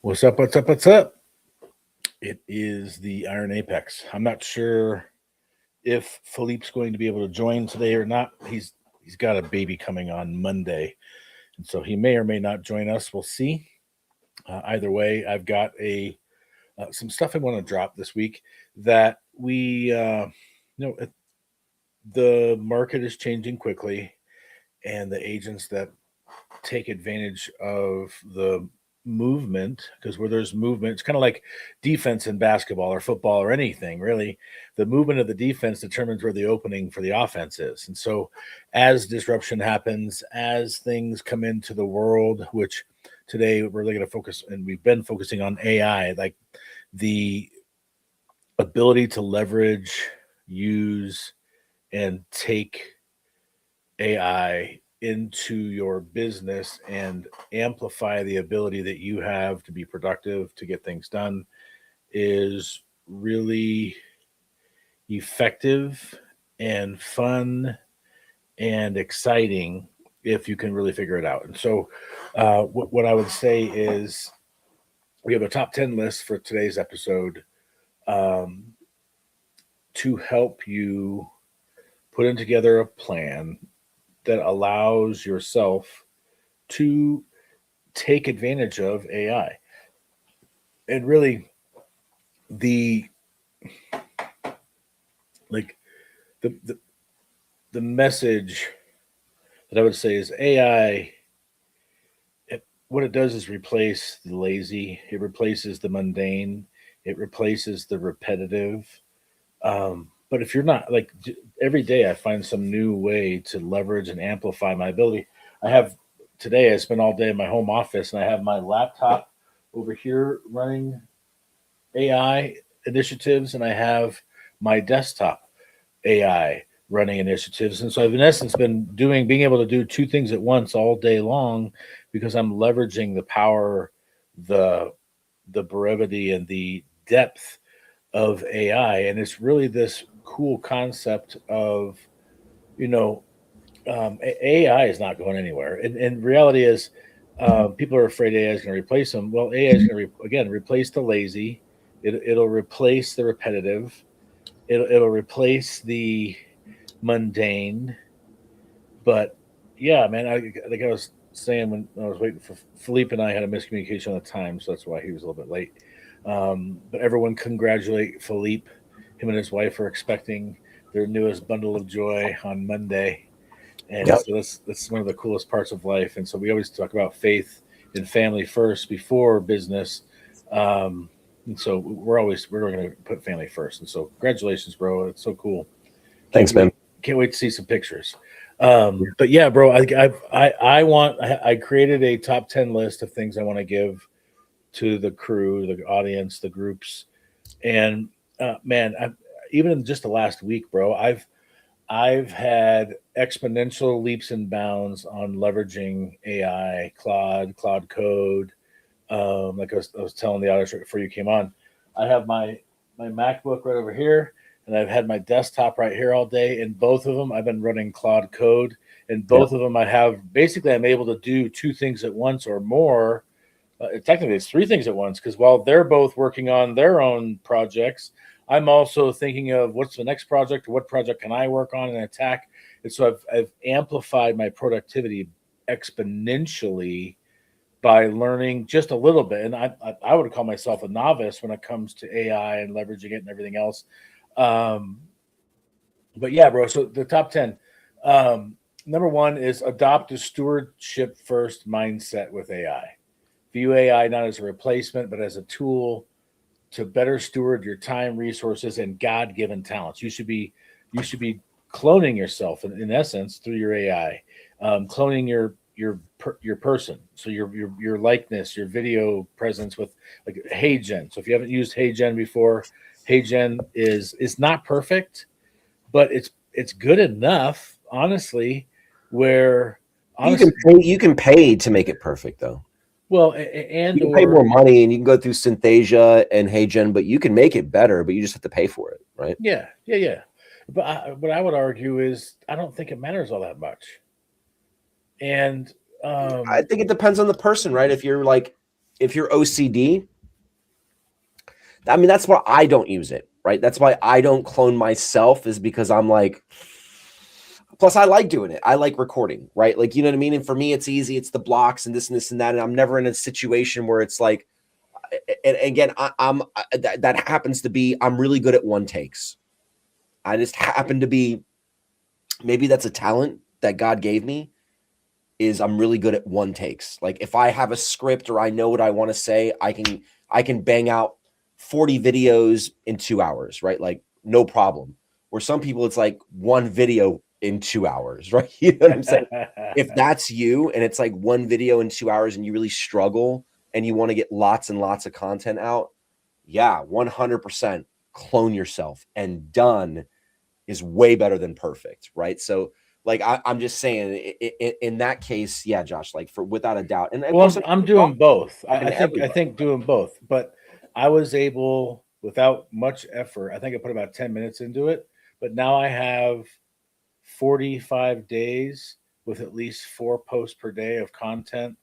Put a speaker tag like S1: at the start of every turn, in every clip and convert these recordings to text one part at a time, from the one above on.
S1: What's up? What's up? What's up? It is the Iron Apex. I'm not sure if Philippe's going to be able to join today or not. He's got a baby coming on Monday, and so he may or may not join us. We'll see. Either way, I've got a some stuff I want to drop this week that the market is changing quickly, and the agents that take advantage of the movement, because where there's movement, it's kind of like defense in basketball or football or anything really. The movement of the defense determines where the opening for the offense is. And so as disruption happens, as things come into the world, which today we're really going to focus, and we've been focusing on AI, like the ability to leverage, use, and take AI into your business and amplify the ability that you have to be productive, to get things done, is really effective and fun and exciting if you can really figure it out. And so, what I would say is we have a top 10 list for today's episode, um, to help you putting together a plan that allows yourself to take advantage of AI. And really, the like the the, the message that I would say is AI. What it does is replace the lazy. It replaces the mundane. It replaces the repetitive. But if you're not like every day, I find some new way to leverage and amplify my ability. I have today. I spent all day in my home office, and I have my laptop over here running AI initiatives, and I have my desktop AI running initiatives. And so I've in essence been being able to do two things at once all day long because I'm leveraging the power, the brevity, and the depth of AI. And it's really this cool concept of, you know, AI is not going anywhere. And reality is, people are afraid AI is going to replace them. Well, AI is going to, again, replace the lazy. It'll replace the repetitive. It'll replace the mundane. But yeah, man, like I was saying when I was waiting for Philippe, and I had a miscommunication on the time, so that's why he was a little bit late. But everyone congratulate Philippe. Him and his wife are expecting their newest bundle of joy on Monday, and
S2: Yep.
S1: so that's one of the coolest parts of life. And so we always talk about faith and family first before business. And so we're going to put family first. And so congratulations, bro. It's so cool. Can't
S2: Thanks, man.
S1: wait. Can't wait to see some pictures. But yeah, bro, I created a top 10 list of things I want to give to the crew, the audience, the groups, and man, even in just the last week, bro, I've had exponential leaps and bounds on leveraging AI, Claude Code. Like I was telling the audience right before you came on, I have my MacBook right over here, and I've had my desktop right here all day. And both of them, I've been running Claude Code, and
S2: Yep.
S1: both of them, I have basically I'm able to do two things at once or more. Technically, it's three things at once because while they're both working on their own projects, I'm also thinking of what's the next project, what project can I work on and attack. And so I've amplified my productivity exponentially by learning just a little bit. And I would call myself a novice when it comes to AI and leveraging it and everything else. Um, but yeah, bro. So the top 10. Number one is adopt a stewardship first mindset with AI. View AI not as a replacement, but as a tool to better steward your time, resources, and God-given talents. You should be cloning yourself in essence through your AI, cloning your person, so your likeness, your video presence with like HeyGen. So if you haven't used HeyGen before, HeyGen is not perfect, but it's good enough, honestly, where honestly,
S2: You can pay to make it perfect though.
S1: well,
S2: You
S1: and
S2: can pay
S1: or
S2: more money and you can go through Synthesia and HeyGen, but you can make it better, but you just have to pay for it, right?
S1: yeah. But what I would argue is I don't think it matters all that much. And
S2: I think it depends on the person, right? If you're like if you're OCD, I mean, that's why I don't use it, right? That's why I don't clone myself, is because I'm like, plus I like doing it. I like recording, right? Like, you know what I mean? And for me, it's easy. It's the blocks and this and this and that. And I'm never in a situation where it's like, and again, that happens to be, I'm really good at one takes. I just happen to be, maybe that's a talent that God gave me, is I'm really good at one takes. Like if I have a script or I know what I want to say, I can bang out 40 videos in 2 hours, right? Like no problem. Where some people, it's like one video in 2 hours, right? You know what I'm saying? If that's you and it's like one video in 2 hours and you really struggle and you want to get lots and lots of content out, yeah, 100% clone yourself, and done is way better than perfect, right? So like I'm just saying, in that case, yeah, Josh, like for without a doubt. And of
S1: Well,
S2: course,
S1: I'm doing both.
S2: talking
S1: I
S2: to
S1: think
S2: everybody.
S1: doing both, but I was able without much effort. I think I put about 10 minutes into it, but now I have 45 days with at least 4 posts per day of content.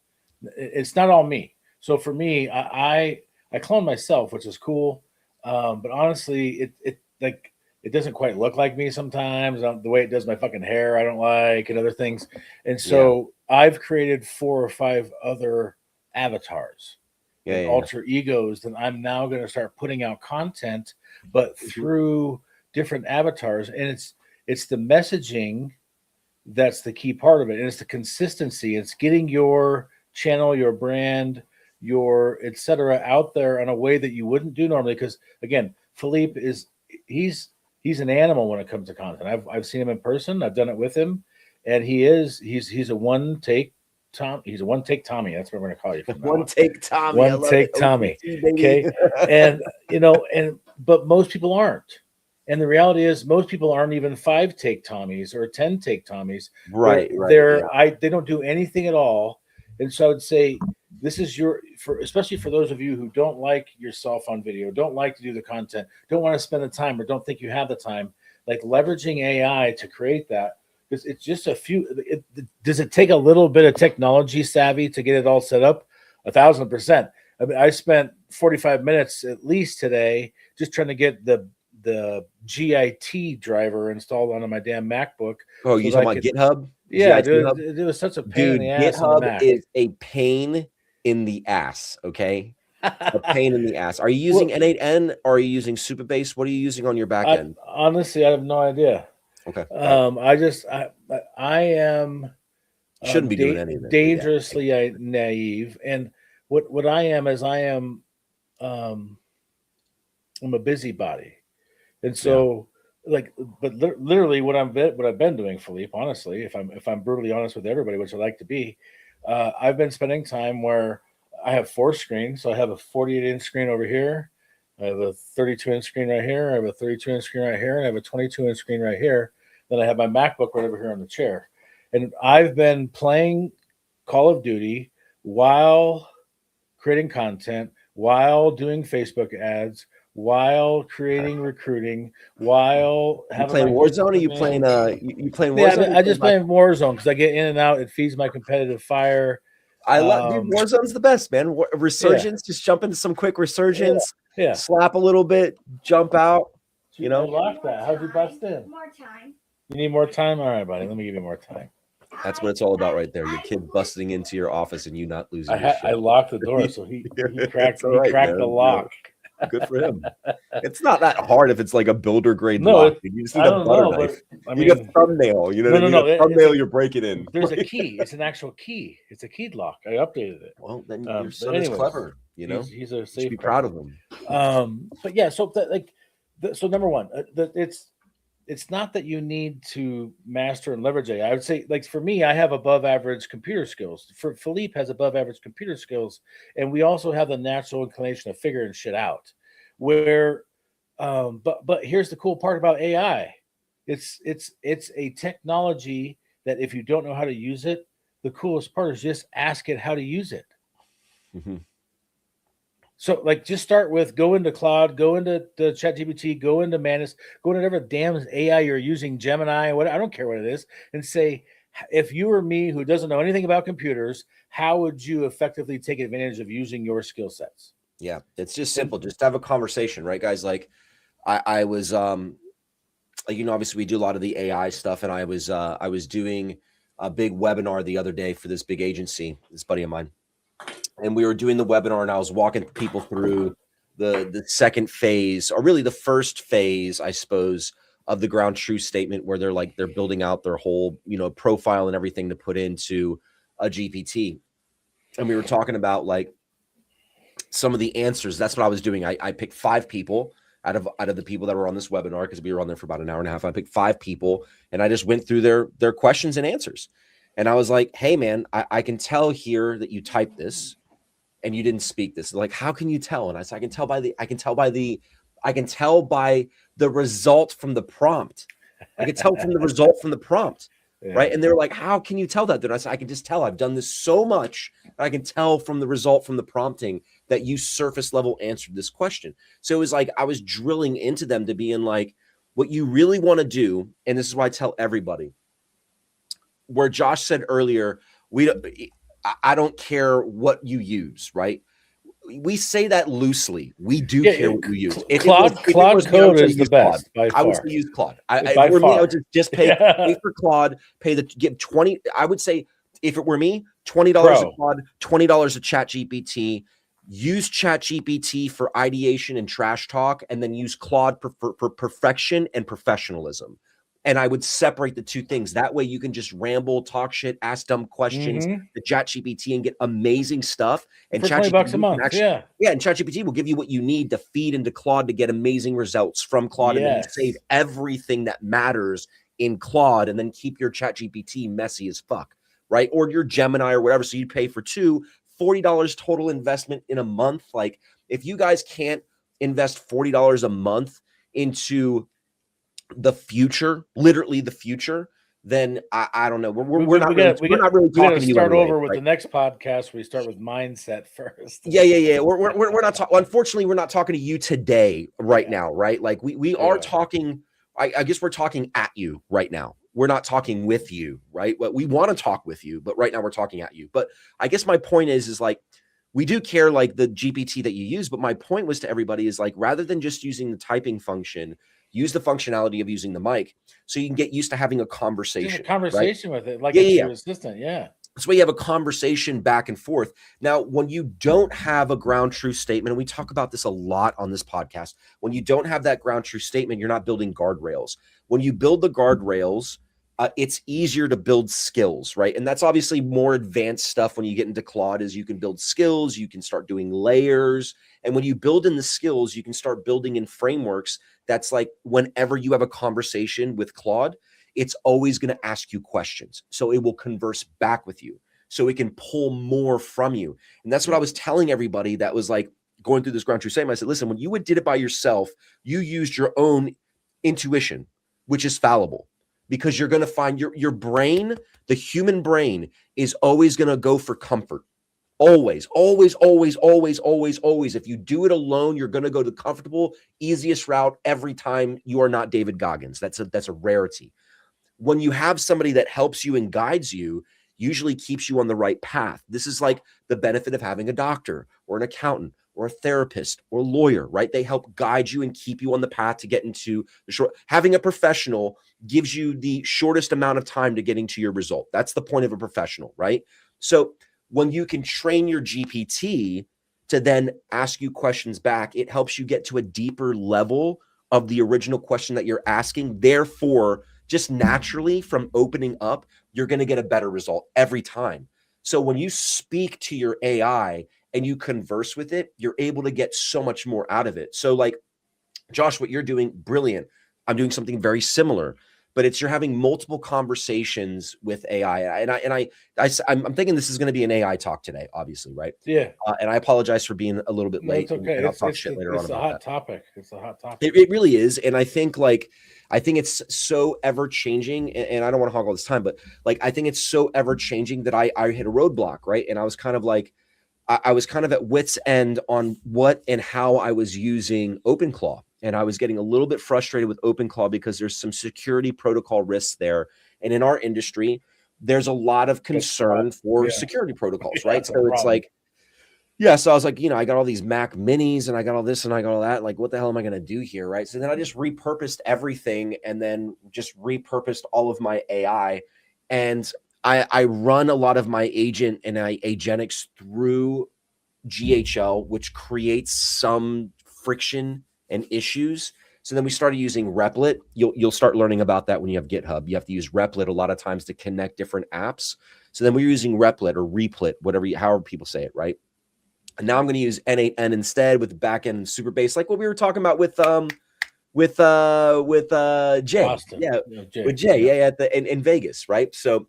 S1: It's not all me. So for me, I clone myself, which is cool. But honestly, it like it doesn't quite look like me sometimes. The way it does my fucking hair, I don't like, and other things. And
S2: Yeah,
S1: so I've created 4 or 5 other avatars
S2: yeah,
S1: and
S2: yeah, yeah.
S1: alter egos that I'm now going to start putting out content, but
S2: Mhm.
S1: through different avatars. And it's the messaging that's the key part of it. And it's the consistency. It's getting your channel, your brand, your etc. out there in a way that you wouldn't do normally. Because again, Philippe is he's he's an animal when it comes to content. I've seen him in person. I've done it with him, and he's a one take Tom. He's a one take Tommy. That's what we're gonna call you from now
S2: One
S1: on.
S2: take Tommy. I
S1: One
S2: love it.
S1: take Tommy.
S2: OTT, baby.
S1: Okay, and but most people aren't. And the reality is, most people aren't even 5 take Tommies or 10 take Tommies.
S2: Right, right. Yeah.
S1: They don't do anything at all. And so I would say this is especially for those of you who don't like yourself on video, don't like to do the content, don't want to spend the time, or don't think you have the time, like leveraging AI to create that. Because it's just does it take a little bit of technology savvy to get it all set up? 1,000%. I mean, I spent 45 minutes at least today just trying to get the GIT driver installed onto my damn MacBook.
S2: Oh,
S1: So
S2: you
S1: that I
S2: talking about
S1: could,
S2: GitHub?
S1: yeah,
S2: GIT
S1: dude,
S2: Hub?
S1: it was such a pain in the
S2: Dude,
S1: ass on the
S2: GitHub
S1: Mac.
S2: is a pain in the ass, okay? A pain in the ass. Are you using
S1: Well,
S2: N8N or are you using Supabase? What are you using on your back end?
S1: honestly, I have no idea.
S2: Okay. All right.
S1: I am
S2: Shouldn't be doing any of it, but yeah.
S1: dangerously naive, and what I am is um, I'm a busybody. And
S2: Yeah.
S1: so, like, but literally, what I've been doing, Philippe, honestly, if I'm brutally honest with everybody, which I like to be, I've been spending time where I have 4 screens. So I have a 48-inch screen over here, I have a 32-inch screen right here, I have a 32-inch screen right here, and I have a 22-inch screen right here. Then I have my MacBook right over here on the chair, and I've been playing Call of Duty while creating content, while doing Facebook ads, while creating recruiting, while
S2: You
S1: having
S2: playing
S1: my kids
S2: Warzone or
S1: come
S2: you playing
S1: in.
S2: you playing
S1: Yeah,
S2: Warzone or you
S1: I
S2: playing
S1: just play Warzone because I get in and out. It feeds my competitive fire.
S2: I love, dude.
S1: Um,
S2: Warzone's the best, man.
S1: yeah,
S2: Resurgence, just jump into some quick
S1: yeah,
S2: resurgence,
S1: yeah.
S2: slap a little bit, jump out. You
S1: I
S2: know,
S1: locked that. How'd you bust in?
S3: More time.
S1: You need more time? All right, buddy. Let me give you more time.
S2: that's what it's all about, right there. Your kid busting into your office and you not losing your
S1: I
S2: shit.
S1: locked the door, so
S2: It's all
S1: he
S2: right,
S1: cracked the
S2: man. Yeah.
S1: lock.
S2: Good for him. It's not that hard if it's like a builder grade
S1: No,
S2: lock. You just need
S1: I
S2: a
S1: don't
S2: butter
S1: know,
S2: knife.
S1: but I
S2: You need a
S1: mean,
S2: thumbnail. You know
S1: no,
S2: what I
S1: no,
S2: mean?
S1: no.
S2: A thumbnail, you break it in.
S1: There's a key. It's an actual key. It's a keyed lock. I updated it.
S2: Well, then your
S1: But
S2: son is
S1: anyways,
S2: clever. You know,
S1: he's a
S2: you should be
S1: safeguard.
S2: proud of him.
S1: But yeah, so so number one, it's not that you need to master and leverage AI. I would say, like for me, I have above average computer skills. For Philippe has above average computer skills, and we also have the natural inclination of figuring shit out. Where, but here's the cool part about AI. It's a technology that if you don't know how to use it, the coolest part is just ask it how to use it.
S2: Mm-hmm.
S1: So, like, just start with go into Cloud, go into the ChatGPT, go into Manus, go into whatever damn AI you're using, Gemini, what I don't care what it is, and say, If you or me, who doesn't know anything about computers, how would you effectively take advantage of using your skill sets?
S2: Yeah, it's just simple. Just have a conversation, right, guys? Like I was like, obviously we do a lot of the AI stuff, and I was doing a big webinar the other day for this big agency, this buddy of mine. And we were doing the webinar, and I was walking people through the second phase, or really the first phase, I suppose, of the ground truth statement, where they're building out their whole, profile and everything to put into a GPT. And we were talking about like some of the answers. That's what I was doing. I picked 5 people out of the people that were on this webinar, because we were on there for about an hour and a half. I picked 5 people, and I just went through their questions and answers. And I was like, hey man, I can tell here that you typed this and you didn't speak this. They're like, how can you tell? And I said, I can tell by the result from the prompt. I can tell from the result from the prompt.
S1: Yeah.
S2: Right. And they're like, how can you tell that? Then I said, I can just tell. I've done this so much that I can tell from the result from the prompting that you surface level answered this question. So it was like I was drilling into them to be in like, what you really want to do, and this is why I tell everybody, where Josh said earlier, I don't care what you use, right? We say that loosely. We do care what you use.
S1: Claude Code is the best. By far.
S2: I would say use Claude. If it were me, I would just pay for Claude. Give 20. I would say if it were me, $20 a Claude, $20 a ChatGPT. Use ChatGPT for ideation and trash talk, and then use Claude for perfection and professionalism. And I would separate the two things. That way you can just ramble, talk shit, ask dumb questions, the ChatGPT, and get amazing stuff. And
S1: for $20 a month. And
S2: ChatGPT will give you what you need to feed into Claude to get amazing results from Claude. And then you save everything that matters in Claude, and then keep your ChatGPT messy as fuck, right? Or your Gemini or whatever. So you pay for $40 total investment in a month. Like, if you guys can't invest $40 a month into the future, literally the future, then I don't know. We're not really talking to you.
S1: Start over with the next podcast. We start with mindset first.
S2: Yeah. We're not talking. Unfortunately, we're not talking to you today, right now, right? Like we are talking. I guess we're talking at you right now. We're not talking with you, right? But we want to talk with you, but right now we're talking at you. But I guess my point is like, we do care like the GPT that you use, but my point was to everybody is like, rather than just using the typing function, use the functionality of using the mic, so you can get used to having a conversation.
S1: With it, like your assistant. Yeah.
S2: So you have a conversation back and forth. Now, when you don't have a ground truth statement, and we talk about this a lot on this podcast, when you don't have that ground truth statement, you're not building guardrails. When you build the guardrails, it's easier to build skills, right? And that's obviously more advanced stuff. When you get into Claude, is you can build skills, you can start doing layers. And when you build in the skills, you can start building in frameworks. That's like, whenever you have a conversation with Claude, it's always going to ask you questions. So it will converse back with you, so it can pull more from you. And that's what I was telling everybody that was like going through this ground truth statement. I said, listen, when you did it by yourself, you used your own intuition, which is fallible. Because you're going to find your brain, the human brain, is always going to go for comfort. Always. If you do it alone, you're going to go the comfortable, easiest route every time. You are not David Goggins. That's a rarity. When you have somebody that helps you and guides you, usually keeps you on the right path. This is like the benefit of having a doctor or an accountant or a therapist or a lawyer, right? They help guide you and keep you on the path to get into the short. Having a professional gives you the shortest amount of time to getting to your result. That's the point of a professional, right? So when you can train your GPT to then ask you questions back, it helps you get to a deeper level of the original question that you're asking. Therefore, just naturally from opening up, you're going to get a better result every time. So when you speak to your AI and you converse with it, you're able to get so much more out of it. So like, Josh, what you're doing, brilliant. I'm doing something very similar, but you're having multiple conversations with AI. I'm thinking this is going to be an AI talk today, obviously, right?
S1: Yeah.
S2: And I apologize for being a little bit late.
S1: It's okay.
S2: And I'll talk shit later on about that.
S1: It's a hot topic.
S2: It really is. And I think it's so ever changing, and I don't want to hog all this time, but like, I think it's so ever changing that I hit a roadblock, right? And I was kind of like, I was kind of at wit's end on what and how I was using OpenClaw. And I was getting a little bit frustrated with OpenClaw because there's some security protocol risks there. And in our industry, there's a lot of concern for
S1: Yeah.
S2: security protocols,
S1: Yeah,
S2: right?
S1: that's a
S2: So it's
S1: problem.
S2: like, yeah, so I was like, I got all these Mac minis and I got all this and I got all that. Like, what the hell am I going to do here? Right. So then I just repurposed everything and then just repurposed all of my AI. And I run a lot of my agent and agentics through GHL, which creates some friction and issues. So then we started using Replit. You'll start learning about that when you have GitHub. You have to use Replit a lot of times to connect different apps. So then we're using Replit or Replit, however people say it, right? And now I'm going to use N8N instead with the backend and Superbase, like what we were talking about with Jay.
S1: Austin.
S2: Yeah,
S1: Jay.
S2: with Jay, in Vegas, right? So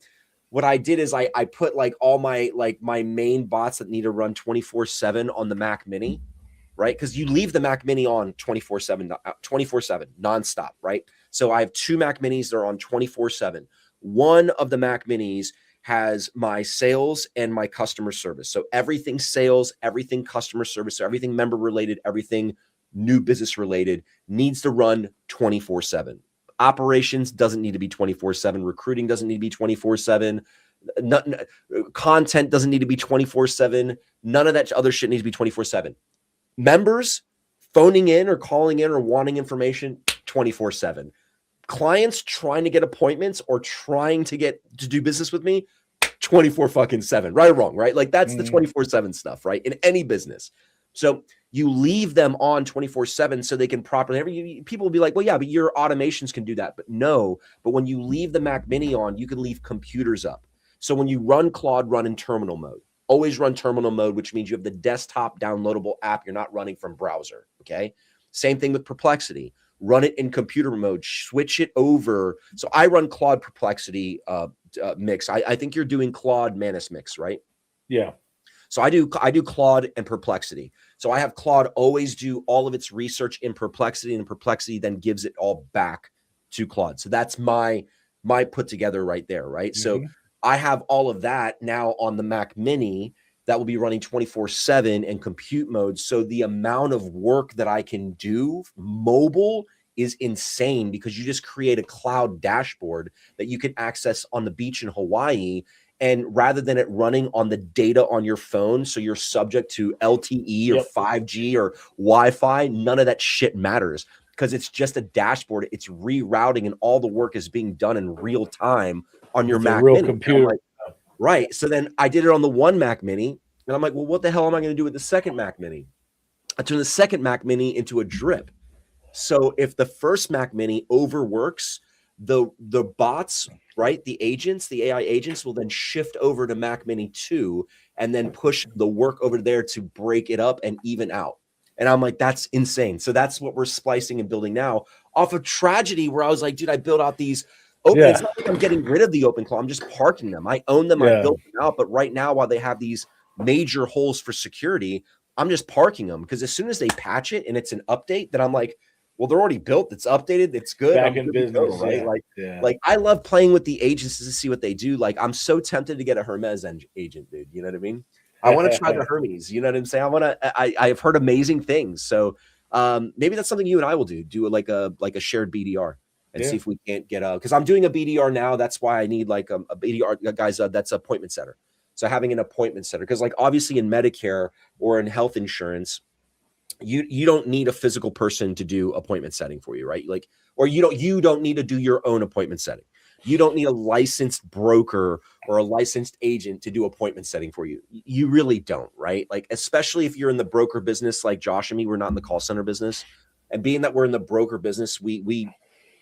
S2: what I did is I put like all my main bots that need to run 24/7 on the Mac Mini, right? Because you leave the Mac Mini on 24/7 nonstop, right? So I have 2 Mac Minis that are on 24/7. One of the Mac Minis has my sales and my customer service. So everything sales, everything customer service, so everything member related, everything new business related needs to run 24/7. Operations doesn't need to be 24/7. Recruiting doesn't need to be 24/7. Content doesn't need to be 24/7. None of that other shit needs to be 24/7. Members phoning in or calling in or wanting information 24/7. Clients trying to get appointments or trying to do business with me 24/7, right or wrong, right? Like that's the 24/7 stuff, right? In any business. So you leave them on 24/7 so they can properly, people will be like, well, yeah, but your automations can do that. But no, but when you leave the Mac Mini on, you can leave computers up. So when you run Claude, run in terminal mode. Always run terminal mode, which means you have the desktop downloadable app. You're not running from browser, okay? Same thing with Perplexity. Run it in computer mode, switch it over. So I run Claude Perplexity mix. I think you're doing Claude Manus mix, right?
S1: Yeah.
S2: So I do Claude and Perplexity. So I have Claude always do all of its research in Perplexity, and Perplexity then gives it all back to Claude. So that's my put together right there, right? So I have all of that now on the Mac Mini that will be running 24/7 in compute mode. So the amount of work that I can do mobile is insane because you just create a cloud dashboard that you can access on the beach in Hawaii. And rather than it running on the data on your phone, so you're subject to LTE or 5G or Wi-Fi, none of that shit matters because it's just a dashboard. It's rerouting and all the work is being done in real time on your Mac
S1: real
S2: Mini.
S1: computer.
S2: Like, right. So then I did it on the one Mac Mini and I'm like, well, what the hell am I going to do with the second Mac Mini? I turned the second Mac Mini into a drip. So if the first Mac Mini overworks, the bots, right, the AI agents will then shift over to Mac Mini 2 and then push the work over there to break it up and even out. And I'm like, that's insane. So that's what we're splicing and building now off of Tragedy, where I was like, dude, I built out these open. It's not like I'm getting rid of the OpenClaw. I'm just parking them. I own them. I built them out. But right now, while they have these major holes for security, I'm just parking them because as soon as they patch it and it's an update, then I'm like, well, they're already built. It's updated. It's good.
S1: Back in business,
S2: right? Like I love playing with the agents to see what they do. Like I'm so tempted to get a Hermes agent, dude. You know what I mean? I want to try the Hermes. You know what I'm saying? I've heard amazing things. So maybe that's something you and I will do like a shared BDR and see if we can't get because I'm doing a BDR now. That's why I need like a BDR guys. That's appointment setter. So having an appointment setter, because like obviously in Medicare or in health insurance, you don't need a physical person to do appointment setting for you, right? Like, or you don't need to do your own appointment setting. You don't need a licensed broker or a licensed agent to do appointment setting for you. You really don't, right? Like, especially if you're in the broker business, like Josh and me, we're not in the call center business. And being that we're in the broker business, we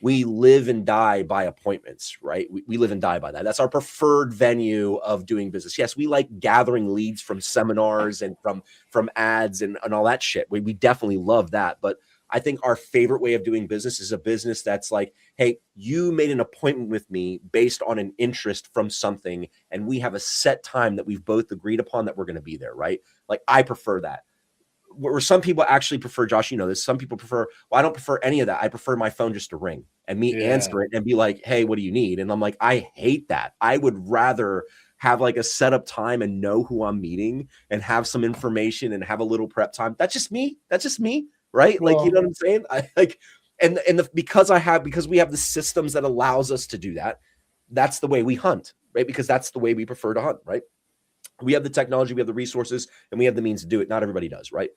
S2: live and die by appointments, right? We live and die by that. That's our preferred venue of doing business. Yes, we like gathering leads from seminars and from ads and all that shit. We definitely love that. But I think our favorite way of doing business is a business that's like, hey, you made an appointment with me based on an interest from something, and we have a set time that we've both agreed upon that we're going to be there, right? Like I prefer that. Where some people actually prefer, Josh, you know this, some people prefer, well, I don't prefer any of that. I prefer my phone just to ring and me answer it and be like, hey, what do you need? And I'm like, I hate that. I would rather have like a setup time and know who I'm meeting and have some information and have a little prep time. That's just me. Right? Well, like, you know what I'm saying? I like, because we have the systems that allows us to do that. That's the way we hunt. right? Because that's the way we prefer to hunt, right? We have the technology, we have the resources, and we have the means to do it. Not everybody does, right?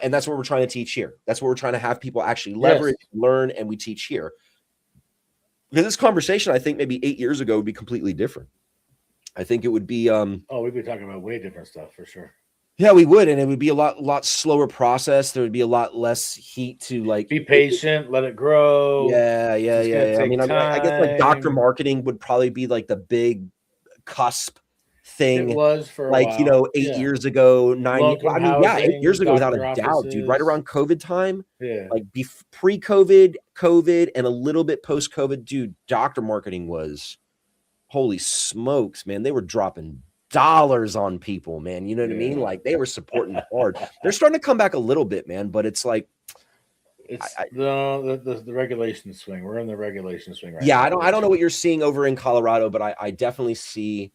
S2: And that's what we're trying to teach here. That's what we're trying to have people actually leverage, learn, and we teach here. Because this conversation, I think maybe 8 years ago would be completely different. I think it would be
S1: we'd be talking about way different stuff for sure.
S2: Yeah, we would, and it would be a lot slower process. There would be a lot less heat to like
S1: be patient, let it grow.
S2: Yeah. I mean, I guess like doctor marketing would probably be like the big cusp thing.
S1: It was for
S2: like,
S1: a while.
S2: you know, 8 years ago, 9 years. I mean, yeah, 8 years ago, without a doubt, dude. Right around COVID time, like pre-COVID, COVID, and a little bit post-COVID, dude. Doctor marketing was, holy smokes, man! They were dropping dollars on people, man. You know what I mean? Like they were supporting hard. They're starting to come back a little bit, man. But it's like
S1: it's the regulation swing. We're in the regulation swing right
S2: now.
S1: Yeah,
S2: I don't know what you're seeing over in Colorado, but I definitely see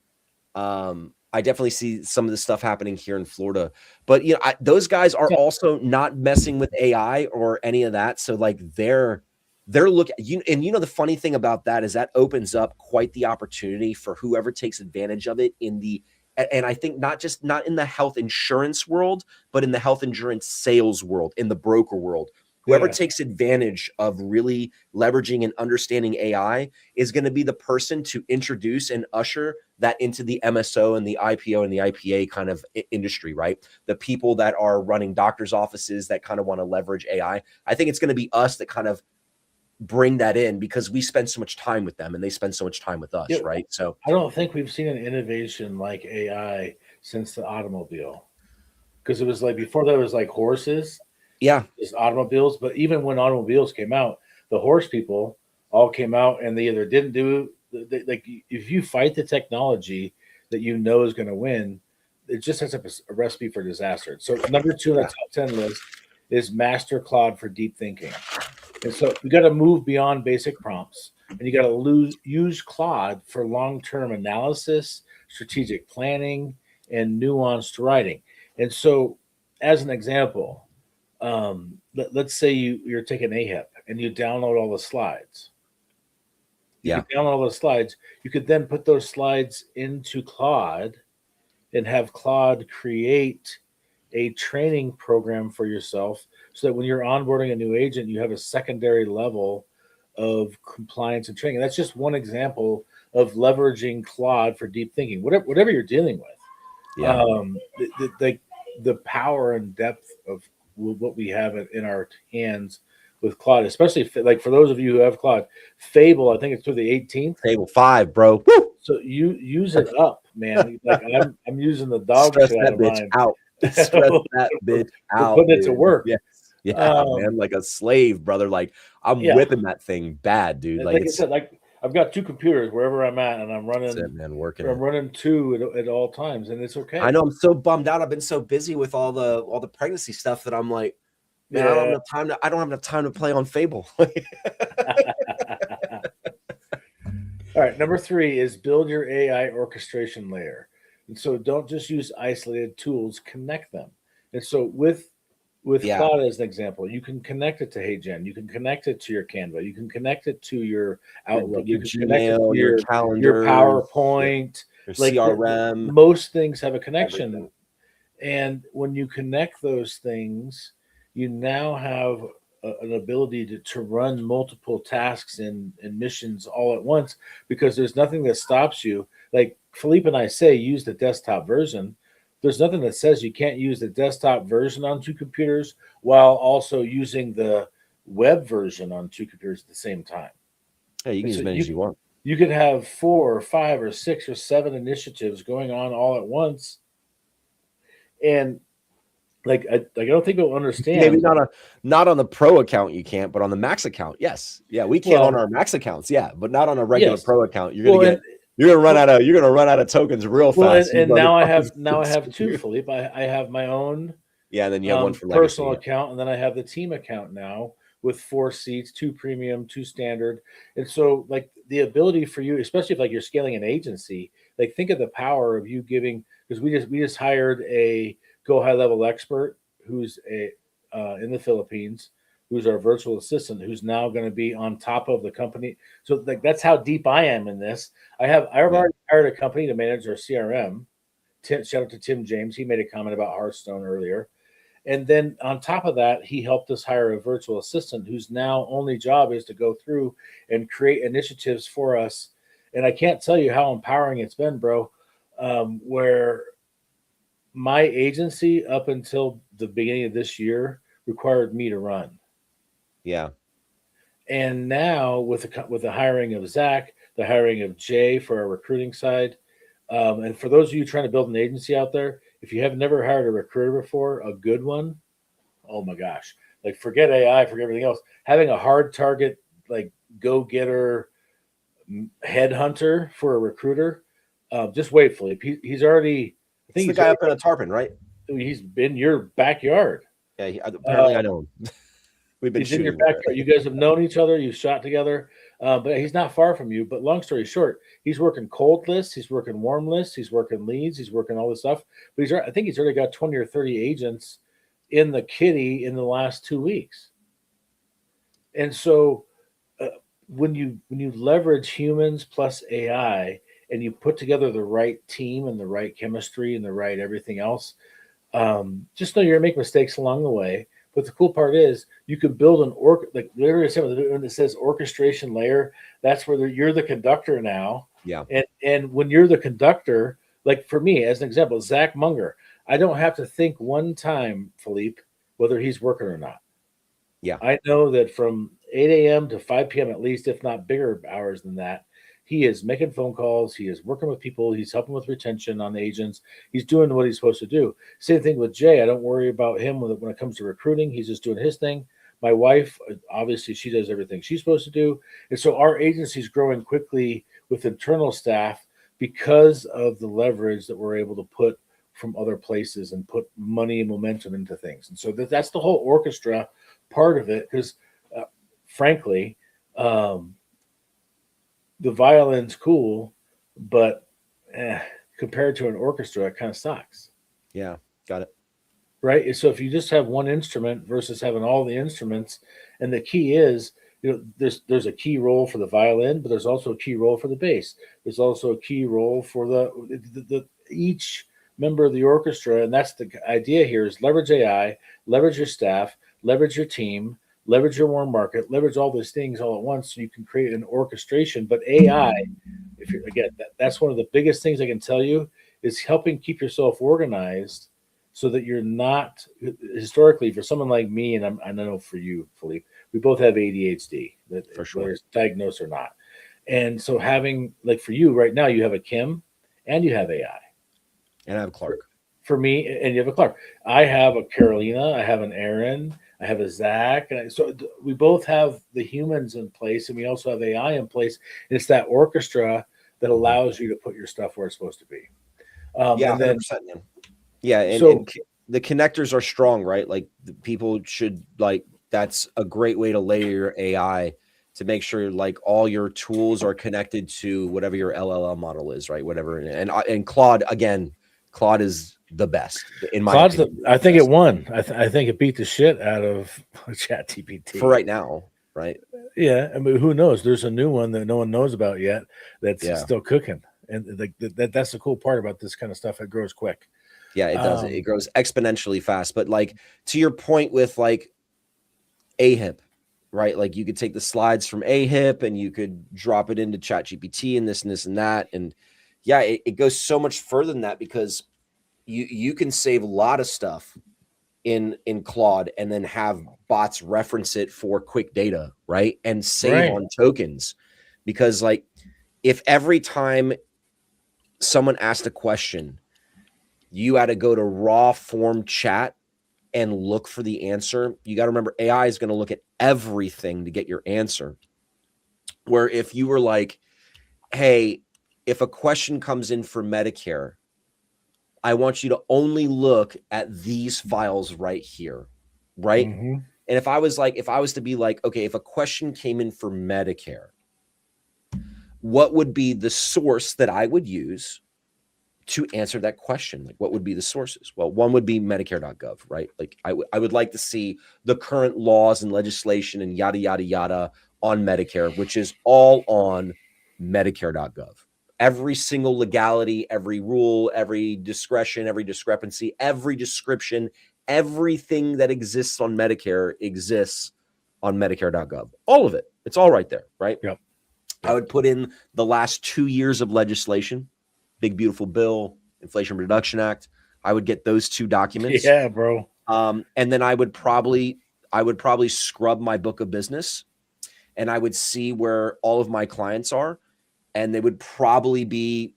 S2: some of the stuff happening here in Florida. But you know, those guys are also not messing with AI or any of that. So like they're looking, and you know, the funny thing about that is that opens up quite the opportunity for whoever takes advantage of it and I think not in the health insurance world, but in the health insurance sales world, in the broker world. Whoever takes advantage of really leveraging and understanding AI is going to be the person to introduce and usher that into the MSO and the IPO and the IPA kind of industry, right? The people that are running doctors' offices that kind of want to leverage AI. I think it's going to be us that kind of bring that in because we spend so much time with them and they spend so much time with us, right? So
S1: I don't think we've seen an innovation like AI since the automobile, because it was like before that it was like horses, just automobiles. But even when automobiles came out, the horse people all came out and they either didn't do like if you fight the technology that you know is going to win, it just sets up a recipe for disaster. So number 2 on the top 10 list is Master Claude for deep thinking. And so you got to move beyond basic prompts, and you got to use Claude for long-term analysis, strategic planning, and nuanced writing. And so, as an example, let's say you're taking AHIP and you download all the slides. You could download all the slides. You could then put those slides into Claude and have Claude create a training program for yourself so that when you're onboarding a new agent, you have a secondary level of compliance and training. And that's just one example of leveraging Claude for deep thinking, whatever you're dealing with. The power and depth of what we have in our hands with Claude, especially like for those of you who have Claude, Fable, I think it's through the 18th.
S2: Fable 5, bro. Woo!
S1: So you use it up, man. Like I'm using the dog shit out of mine.
S2: Stress that bitch out.
S1: Putting it to work.
S2: Man, like a slave, brother. Like I'm whipping that thing bad, dude.
S1: Like I said, like I've got 2 computers wherever I'm at, and I'm running.
S2: Man, working.
S1: I'm running 2 at all times, and it's okay.
S2: I know I'm so bummed out. I've been so busy with all the pregnancy stuff that I'm like, man, I don't have enough time to play on Fable.
S1: All right, number 3 is build your AI orchestration layer. And so don't just use isolated tools, connect them. And so with Claude as an example, you can connect it to HeyGen, you can connect it to your Canva, you can connect it to your Outlook, you can connect it to your calendar, your PowerPoint,
S2: your CRM.
S1: Most things have a connection. Everything. And when you connect those things, you now have an ability to run multiple tasks and missions all at once, because there's nothing that stops you. Like Philippe and I say, use the desktop version. There's nothing that says you can't use the desktop version on 2 computers while also using the web version on 2 computers at the same time.
S2: Yeah, you can use as many as you want.
S1: You could have 4 or 5 or 6 or 7 initiatives going on all at once. And like I don't think they'll understand.
S2: Maybe not on the pro account you can't, but on the max account, yes. Yeah, we can on our max accounts, but not on a regular pro account. You're gonna run out of tokens real fast.
S1: And now I have 2, Philippe. I have my own
S2: and then you have one for
S1: personal account, and then I have the team account now with 4 seats, 2 premium, 2 standard. And so like the ability for you, especially if like you're scaling an agency, like think of the power of you giving, because we just hired a Go High Level expert who's in the Philippines, who's our virtual assistant, who's now going to be on top of the company. So like that's how deep I am in this. I already hired a company to manage their CRM. Shout out to Tim James. He made a comment about Hearthstone earlier. And then on top of that, he helped us hire a virtual assistant whose now only job is to go through and create initiatives for us. And I can't tell you how empowering it's been, bro. Where my agency up until the beginning of this year required me to run.
S2: Yeah.
S1: And now with the hiring of Zach, the hiring of Jay for our recruiting side, and for those of you trying to build an agency out there, if you have never hired a recruiter before, a good one, oh my gosh, like forget AI, forget everything else. Having a hard target, like go-getter headhunter for a recruiter, just wait, Philippe. He's already, I think
S2: It's the guy up in a Tarpon, right?
S1: He's been your backyard.
S2: Yeah, apparently I know him. We've been
S1: He's in
S2: shooting.
S1: your backyard. You guys have known each other. You've shot together, but he's not far from you. But long story short, he's working cold lists. He's working warm lists. He's working leads. He's working all this stuff. But I think he's already got 20 or 30 agents in the kitty in the last 2 weeks. And so when you leverage humans plus AI and you put together the right team and the right chemistry and the right everything else, just know you're gonna make mistakes along the way. But the cool part is you can build an like literally when it says orchestration layer, that's where you're the conductor now.
S2: Yeah.
S1: And when you're the conductor, like for me, as an example, Zach Munger, I don't have to think one time, Philippe, whether he's working or not.
S2: Yeah.
S1: I know that from 8 a.m. to 5 p.m. at least, if not bigger hours than that, he is making phone calls. He is working with people. He's helping with retention on agents. He's doing what he's supposed to do. Same thing with Jay. I don't worry about him when it comes to recruiting. He's just doing his thing. My wife, obviously, she does everything she's supposed to do. And so our agency is growing quickly with internal staff because of the leverage that we're able to put from other places and put money and momentum into things. And so that's the whole orchestra part of it. Because frankly, the violin's cool, but compared to an orchestra, it kind of sucks.
S2: Yeah, got it.
S1: Right. So if you just have one instrument versus having all the instruments, and the key is, there's a key role for the violin, but there's also a key role for the bass. There's also a key role for the each member of the orchestra, and that's the idea here: is leverage AI, leverage your staff, leverage your team, leverage your warm market, leverage all those things all at once so you can create an orchestration. But AI, if you're again, that's one of the biggest things I can tell you is helping keep yourself organized so that you're not historically for someone like me, and I know for you, Philippe, we both have ADHD,
S2: For sure.
S1: whether it's diagnosed or not. And so having like for you right now, you have a Kim and you have AI.
S2: And I have Clark.
S1: For me, and you have a Clark. I have a Carolina, I have an Aaron, I have a Zach. So we both have the humans in place, and we also have AI in place. And it's that orchestra that allows you to put your stuff where it's supposed to be.
S2: Yeah,
S1: and then
S2: 100%. Man. Yeah, and,
S1: so
S2: and the connectors are strong, right? Like people should that's a great way to layer your AI to make sure like all your tools are connected to whatever your LLM model is, right? Whatever. And Claude, again, Claude is the best in my
S1: Claude's
S2: opinion.
S1: I think it won. I think it beat the shit out of ChatGPT
S2: for right now, right?
S1: Yeah, I mean, who knows? There's a new one that no one knows about yet that's
S2: Yeah.
S1: still cooking, and that's the cool part about this kind of stuff. It grows quick.
S2: Yeah, it does. It grows exponentially fast. But like to your point with like AHIP, right? Like you could take the slides from AHIP and you could drop it into ChatGPT and this and this and that. And yeah, it goes so much further than that because you can save a lot of stuff in Claude and then have bots reference it for quick data, right? And save on tokens. Because like if every time someone asked a question, you had to go to raw form chat and look for the answer, you got to remember AI is going to look at everything to get your answer. Where if you were like, hey, if a question comes in for Medicare, I want you to only look at these files right here, right?
S1: Mm-hmm.
S2: And if I was to be like, okay, if a question came in for Medicare, what would be the source that I would use to answer that question? Like, what would be the sources? Well, one would be Medicare.gov, right? Like, I would like to see the current laws and legislation and yada, yada, yada on Medicare, which is all on Medicare.gov. every single legality, every rule, every discretion, every discrepancy, every description, everything that exists on Medicare exists on Medicare.gov. All of it. It's all right there, right?
S1: Yep.
S2: I would put in the last 2 years of legislation, Big Beautiful Bill, Inflation Reduction Act. I would get those 2 documents.
S1: Yeah, bro.
S2: And then I would probably scrub my book of business, and I would see where all of my clients are, and they would probably be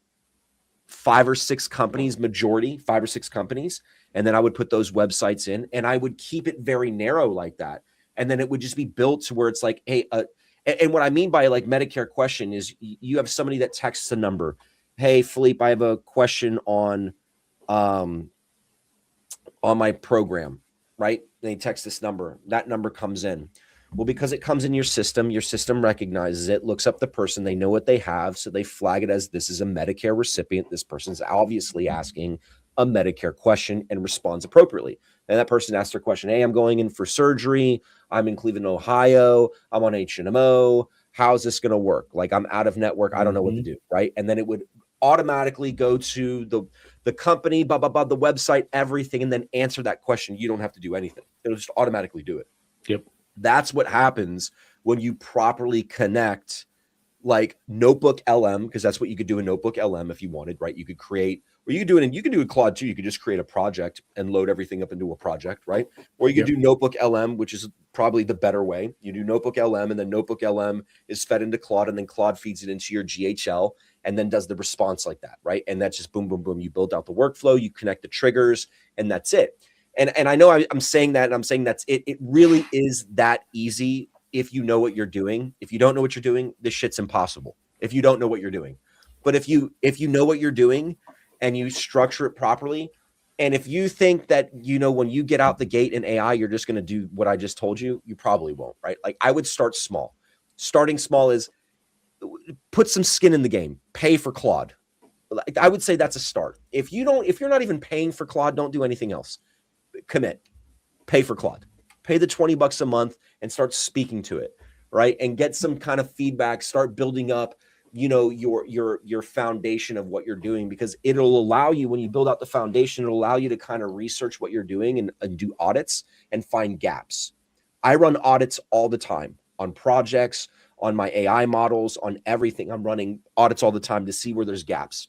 S2: 5 or 6 companies, majority 5 or 6 companies. And then I would put those websites in, and I would keep it very narrow like that. And then it would just be built to where it's like, hey, and what I mean by like Medicare question is you have somebody that texts a number. Hey, Philippe, I have a question on my program, right? And they text this number. That number comes in. Well, because it comes in your system recognizes it, looks up the person, they know what they have, so they flag it as this is a Medicare recipient. This person's obviously asking a Medicare question and responds appropriately. And that person asks their question, hey, I'm going in for surgery. I'm in Cleveland, Ohio. I'm on HMO. How's this going to work? Like, I'm out of network. I don't know what to do, right? And then it would automatically go to the company, the website, everything, and then answer that question. You don't have to do anything. It'll just automatically do it.
S1: Yep.
S2: That's what happens when you properly connect like Notebook LM, because that's what you could do in Notebook LM if you wanted, right? You could create, or you could do it, and you can do it in Claude too. You could just create a project and load everything up into a project, right? Or you could do Notebook LM, which is probably the better way. You do Notebook LM, and then Notebook LM is fed into Claude, and then Claude feeds it into your GHL and then does the response like that, right? And that's just boom, boom, boom. You build out the workflow, you connect the triggers, and that's it. And I know I'm saying that, and I'm saying that's it. It really is that easy if you know what you're doing. If you don't know what you're doing, this shit's impossible. If you don't know what you're doing, but if you know what you're doing and you structure it properly, and if you think that, you know, when you get out the gate in AI, you're just going to do what I just told you, you probably won't, right? Like, I would start small. Starting small is put some skin in the game, pay for Claude. Like, I would say that's a start. If you're not even paying for Claude, don't do anything else. Commit, pay for Claude, pay the $20 a month and start speaking to it, right? And get some kind of feedback, start building up, you know, your foundation of what you're doing, because it'll allow you, when you build out the foundation, it'll allow you to kind of research what you're doing and do audits and find gaps. I run audits all the time on projects, on my AI models, on everything. I'm running audits all the time to see where there's gaps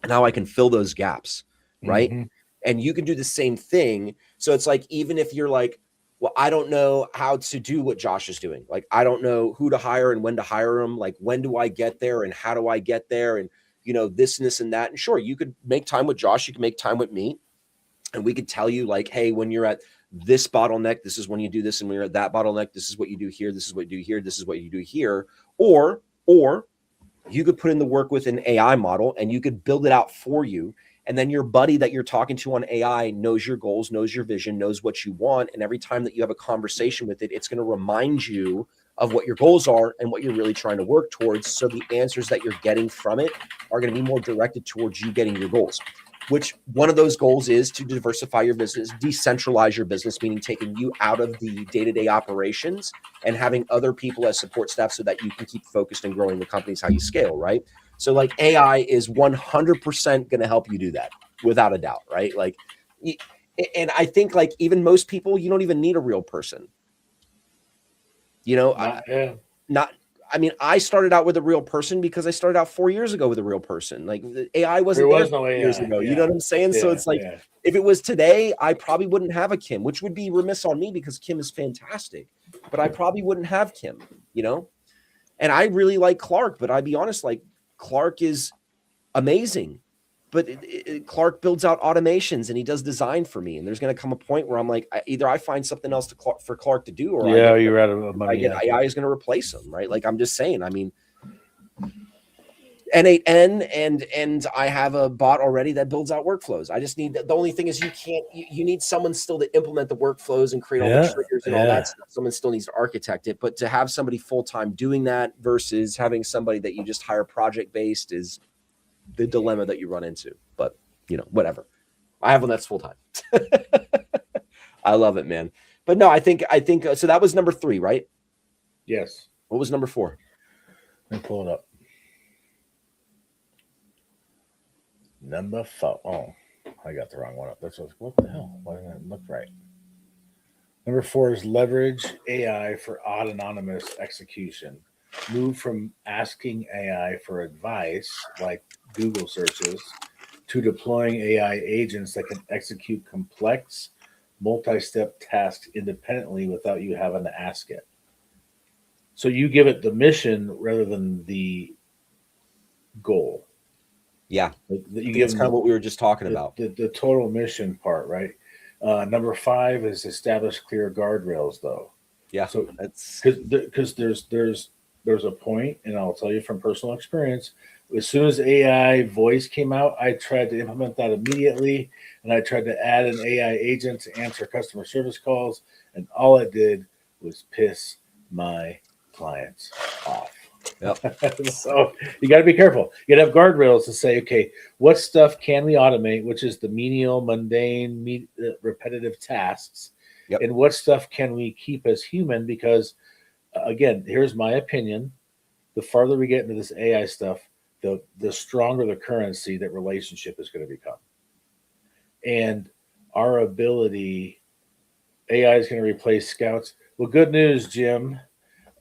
S2: and how I can fill those gaps, right? Mm-hmm. And you can do the same thing. So it's like, even if you're like, well, I don't know how to do what Josh is doing. Like, I don't know who to hire and when to hire him. Like, when do I get there and how do I get there? And, you know, this and this and that. And sure, you could make time with Josh. You can make time with me. And we could tell you, like, hey, when you're at this bottleneck, this is when you do this. And when you're at that bottleneck, this is what you do here. This is what you do here. This is what you do here. Or you could put in the work with an AI model and you could build it out for you. And then your buddy that you're talking to on AI knows your goals, knows your vision, knows what you want. And every time that you have a conversation with it, it's going to remind you of what your goals are and what you're really trying to work towards. So the answers that you're getting from it are going to be more directed towards you getting your goals, which one of those goals is to diversify your business, decentralize your business, meaning taking you out of the day-to-day operations and having other people as support staff so that you can keep focused and growing the companies how you scale, right? So like, AI is 100% going to help you do that without a doubt, right? Like, and I think like even most people, you don't even need a real person. You know, I started out with a real person because I started out 4 years ago with a real person. Like, the AI wasn't there 4 years ago. You know what I'm saying? So it's like, if it was today, I probably wouldn't have a Kim, which would be remiss on me because Kim is fantastic, but I probably wouldn't have Kim, you know? And I really like Clark, but I'd be honest, like, Clark is amazing, but Clark builds out automations and he does design for me. And there's going to come a point where I'm like, either I find something else for Clark to do, or
S1: you're out of money.
S2: AI is going to replace him, right? Like, I'm just saying, I mean, N8N and I have a bot already that builds out workflows. I just need, the only thing is you need someone still to implement the workflows and create all the triggers and all that stuff. Someone still needs to architect it, but to have somebody full-time doing that versus having somebody that you just hire project-based is the dilemma that you run into. But, you know, whatever. I have one that's full-time. I love it, man. But no, I think so that was number 3, right?
S1: Yes.
S2: What was number 4?
S1: Let me pull it up. Number 4. Oh, I got the wrong one up. What the hell? Why didn't it look right? Number 4 is leverage AI for autonomous execution. Move from asking AI for advice, like Google searches, to deploying AI agents that can execute complex, multi step tasks independently without you having to ask it. So you give it the mission rather than the goal.
S2: Yeah.
S1: You
S2: I think
S1: give
S2: that's kind of
S1: them
S2: what we were just talking about.
S1: the total mission part, right? Number 5 is establish clear guardrails, though.
S2: Yeah.
S1: So
S2: That's
S1: because there's a point, and I'll tell you from personal experience. As soon as AI voice came out, I tried to implement that immediately, and I tried to add an AI agent to answer customer service calls, and all it did was piss my clients off.
S2: Yep.
S1: So you got to be careful. You got to have guardrails to say, okay, what stuff can we automate, which is the menial, mundane, repetitive tasks,
S2: Yep.
S1: and what stuff can we keep as human? Because again, here's my opinion: the farther we get into this AI stuff, the stronger the currency that relationship is going to become, and our ability. AI is going to replace scouts. Well, good news, Jim.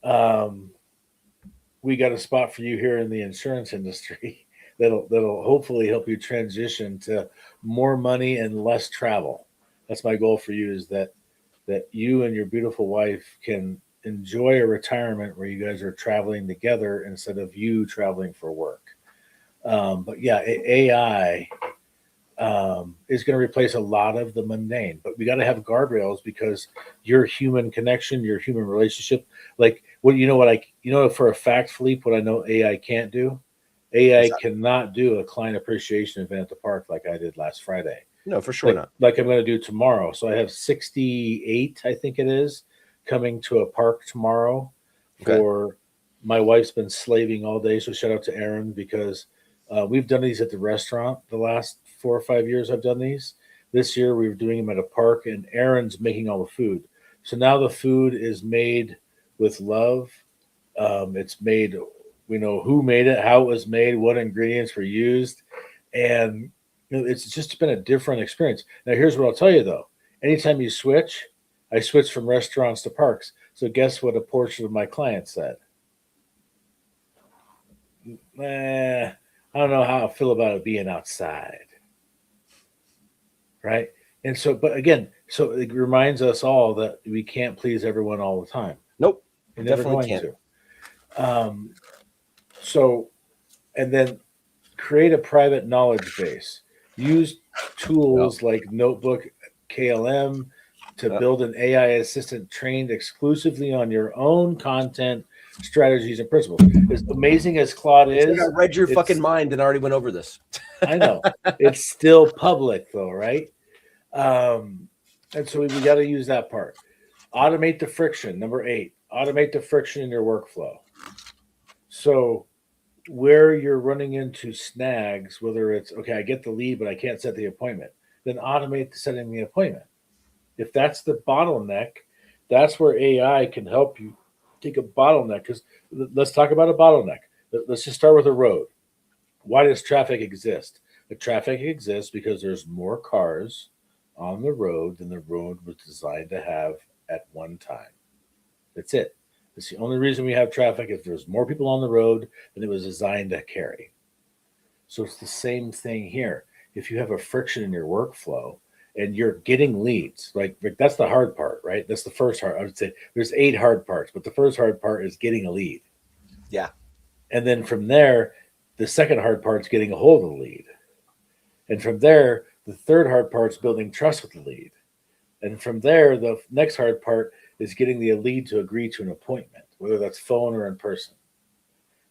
S1: Um, we got a spot for you here in the insurance industry that'll hopefully help you transition to more money and less travel. That's my goal for you, is that you and your beautiful wife can enjoy a retirement where you guys are traveling together instead of you traveling for work. But yeah, AI is going to replace a lot of the mundane, but we got to have guardrails because your human connection, your human relationship, like what for a fact, Philippe, what I know AI can't do. AI cannot do a client appreciation event at the park like I did last Friday.
S2: No, for sure not.
S1: Like I'm going to do tomorrow. So I have 68, I think it is, coming to a park tomorrow. For my wife's been slaving all day. So shout out to Erin, because we've done these at the restaurant the last 4 or 5 years. I've done these. This year we were doing them at a park, and Erin's making all the food. So now the food is made with love. It's made. We know who made it, how it was made, what ingredients were used, and it's just been a different experience. Now, here's what I'll tell you though: anytime you switch, I switch from restaurants to parks. So guess what a portion of my clients said? I don't know how I feel about it being outside. Right. And so, but again, so it reminds us all that we can't please everyone all the time.
S2: Nope.
S1: You're never
S2: Definitely
S1: going
S2: can't.
S1: to. So, and then create a private knowledge base. Use tools like Notebook KLM to build an AI assistant trained exclusively on your own content, strategies, and principles. As amazing as Claude is,
S2: I read your fucking mind and already went over this.
S1: I know. It's still public though, right? And so we got to use that part. Automate the friction. Number 8, automate the friction in your workflow. So where you're running into snags, whether it's, okay, I get the lead, but I can't set the appointment, then automate setting the appointment. If that's the bottleneck, that's where AI can help you take a bottleneck. Because let's talk about a bottleneck. Let's just start with a road. Why does traffic exist? The traffic exists because there's more cars on the road than the road was designed to have at one time. That's it. It's the only reason we have traffic. If there's more people on the road than it was designed to carry. So it's the same thing here. If you have a friction in your workflow and you're getting leads, like that's the hard part, right? That's the first hard. I would say there's 8 hard parts, but the first hard part is getting a lead.
S2: Yeah.
S1: And then from there, the second hard part is getting a hold of the lead. And from there, the third hard part is building trust with the lead. And from there, the next hard part is getting the lead to agree to an appointment, whether that's phone or in person.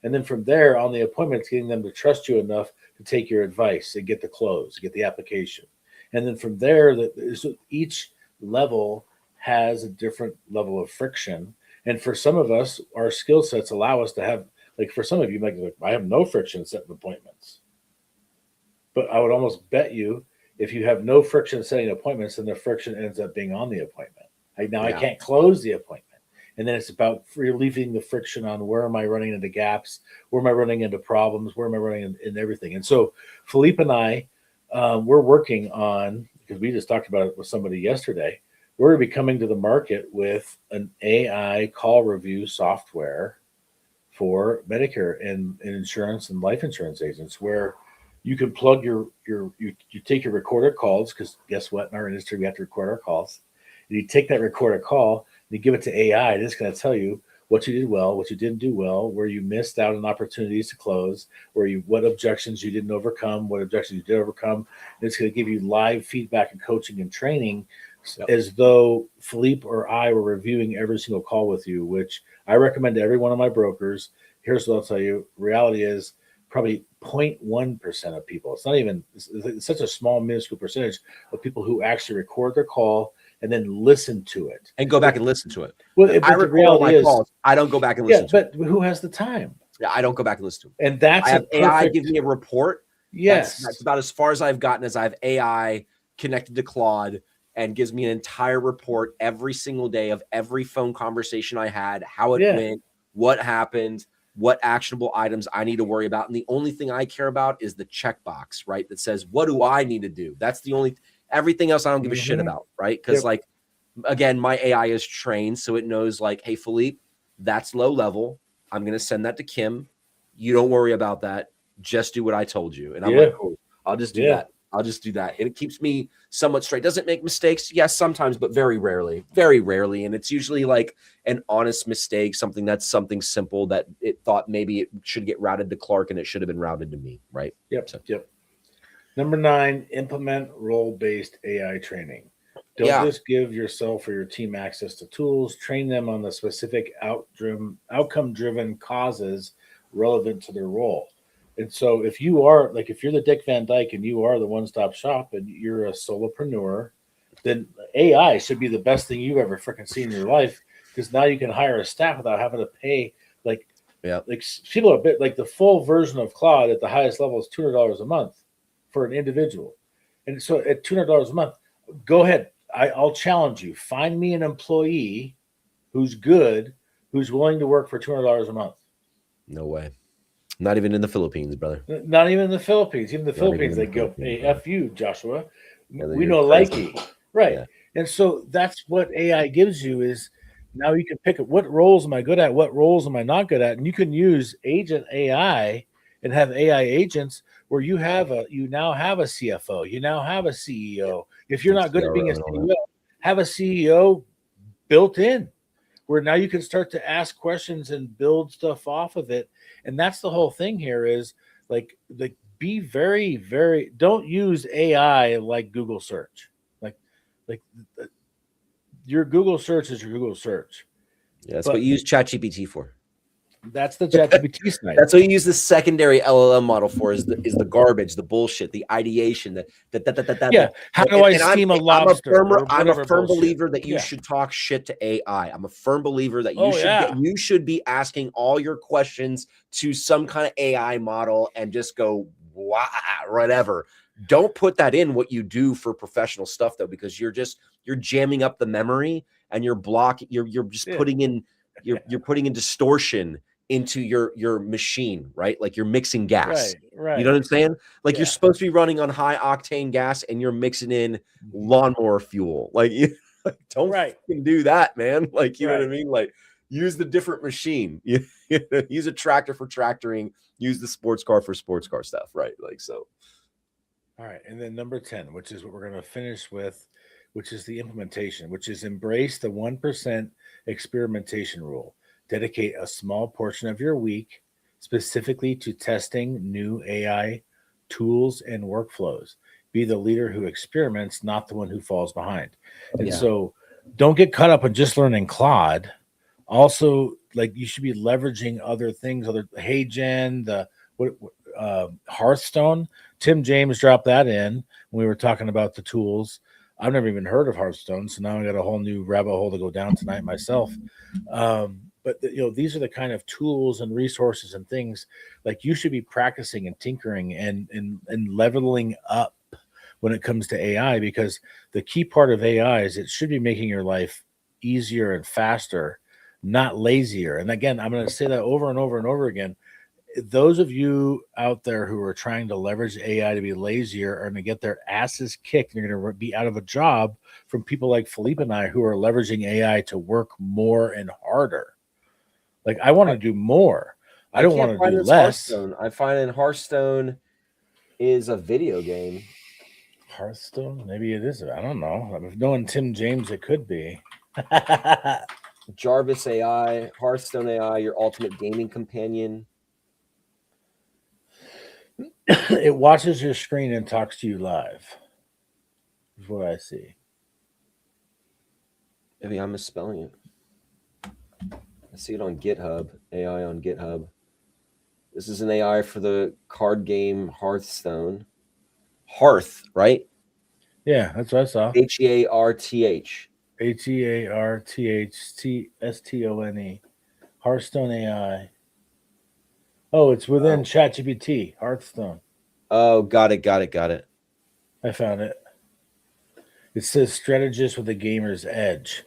S1: And then from there, on the appointment, it's getting them to trust you enough to take your advice and get the close, get the application. And then from there, each level has a different level of friction. And for some of us, our skill sets allow us to have, like for some of you, like I have no friction setting appointments. But I would almost bet you if you have no friction setting appointments, then the friction ends up being on the appointment. I can't close the appointment. And then it's about relieving the friction on where am I running into gaps, where am I running into problems, where am I running in everything. And so Philippe and I, we're working on, because we just talked about it with somebody yesterday, we're going to be coming to the market with an AI call review software for Medicare and insurance and life insurance agents, where you can plug you take your recorded calls, because guess what, in our industry we have to record our calls, and you take that recorded call and you give it to AI, and it's going to tell you what you did well, what you didn't do well, where you missed out on opportunities to close, what objections you didn't overcome, what objections you did overcome. And it's going to give you live feedback and coaching and training, as though Philippe or I were reviewing every single call with you, which I recommend to every one of my brokers. Here's what I'll tell you. Reality is probably 0.1% of people. It's not even, it's such a small, minuscule percentage of people who actually record their call and then listen to it.
S2: And go back and listen to it.
S1: Well,
S2: I record all my calls. I don't go back and listen to it.
S1: But who has the time?
S2: Yeah, I don't go back and listen to it.
S1: And that's
S2: I have AI give me a report.
S1: Yes.
S2: That's about as far as I've gotten, as I have AI connected to Claude and gives me an entire report every single day of every phone conversation I had, how it went, what happened, what actionable items I need to worry about. And the only thing I care about is the checkbox, right? That says, what do I need to do? That's the only, everything else I don't give a shit about, right? Because like, again, my AI is trained, so it knows like, hey, Philippe, that's low level. I'm going to send that to Kim. You don't worry about that. Just do what I told you. And I'm like, cool, I'll just do that. I'll just do that. And it keeps me somewhat straight. Doesn't make mistakes. Yes, sometimes, but very rarely. And it's usually like an honest mistake, something simple that it thought maybe it should get routed to Clark and it should have been routed to me. Right.
S1: Yep. Number 9, implement role-based AI training. Don't just give yourself or your team access to tools. Train them on the specific outcome-driven causes relevant to their role. And so if you're the Dick Van Dyke and you are the one-stop shop and you're a solopreneur, then AI should be the best thing you've ever freaking seen in your life, because now you can hire a staff without having to pay like people are a bit like the full version of Claude at the highest level is $200 a month for an individual. And so at $200 a month, go ahead. I'll challenge you. Find me an employee who's good, who's willing to work for $200 a month.
S2: No way. Not even in the Philippines, brother.
S1: Not even in the Philippines. Even the Philippines, they go, hey, F you, Joshua. We know likey. Right. Yeah. And so that's what AI gives you, is now you can pick what roles am I good at? What roles am I not good at? And you can use agent AI and have AI agents where you now have a CFO, you now have a CEO. If you're not good at being a CEO, have a CEO built in, where now you can start to ask questions and build stuff off of it. And that's the whole thing here, is like be very, very, don't use AI like Google search. Like your Google search is your Google search.
S2: Yeah, that's what you use ChatGPT for.
S1: That's the ChatGPT side.
S2: That's what you use the secondary LLM model for, is the garbage, the bullshit, the ideation,
S1: How do I steam a lobster?
S2: I'm a firm believer that you should talk shit to AI. I'm a firm believer that you should be asking all your questions to some kind of AI model and just go whatever. Don't put that in what you do for professional stuff, though, because you're jamming up the memory and you're just putting in you're putting in distortion into your machine, right? Like you're mixing gas.
S1: Right.
S2: You know what I'm saying? Like you're supposed to be running on high octane gas and you're mixing in lawnmower fuel. Like you don't do that, man. Like, you know what I mean? Like, use the different machine. Use a tractor for tractoring, use the sports car for sports car stuff, right? Like, so.
S1: All right. And then number 10, which is what we're going to finish with, which is the implementation, which is embrace the 1% experimentation rule. Dedicate a small portion of your week specifically to testing new AI tools and workflows. Be the leader who experiments, not the one who falls behind. And so don't get caught up on just learning Claude. Also, like, you should be leveraging other things, other HeyGen, Hearthstone. Tim James dropped that in when we were talking about the tools. I've never even heard of Hearthstone, so now I got a whole new rabbit hole to go down tonight myself. But these are the kind of tools and resources and things like you should be practicing and tinkering and leveling up when it comes to AI, because the key part of AI is it should be making your life easier and faster, not lazier. And again, I'm going to say that over and over and over again. Those of you out there who are trying to leverage AI to be lazier are going to get their asses kicked. And you're going to be out of a job from people like Philippe and I who are leveraging AI to work more and harder. Like, I want to do more. I don't want to do less.
S2: Hearthstone. I find in Hearthstone is a video game.
S1: Hearthstone? Maybe it is. I don't know. If knowing Tim James, it could be.
S2: Jarvis AI, Hearthstone AI, your ultimate gaming companion.
S1: It watches your screen and talks to you live. Is what I see.
S2: Maybe I'm misspelling it. I see it on GitHub. AI on GitHub. This is an AI for the card game Hearthstone. Hearth, right?
S1: Yeah, that's what I saw.
S2: Hearth.
S1: Hearthstone. Hearthstone AI. Oh, it's within ChatGPT. Hearthstone.
S2: Oh, got it.
S1: I found it. It says strategist with a gamer's edge.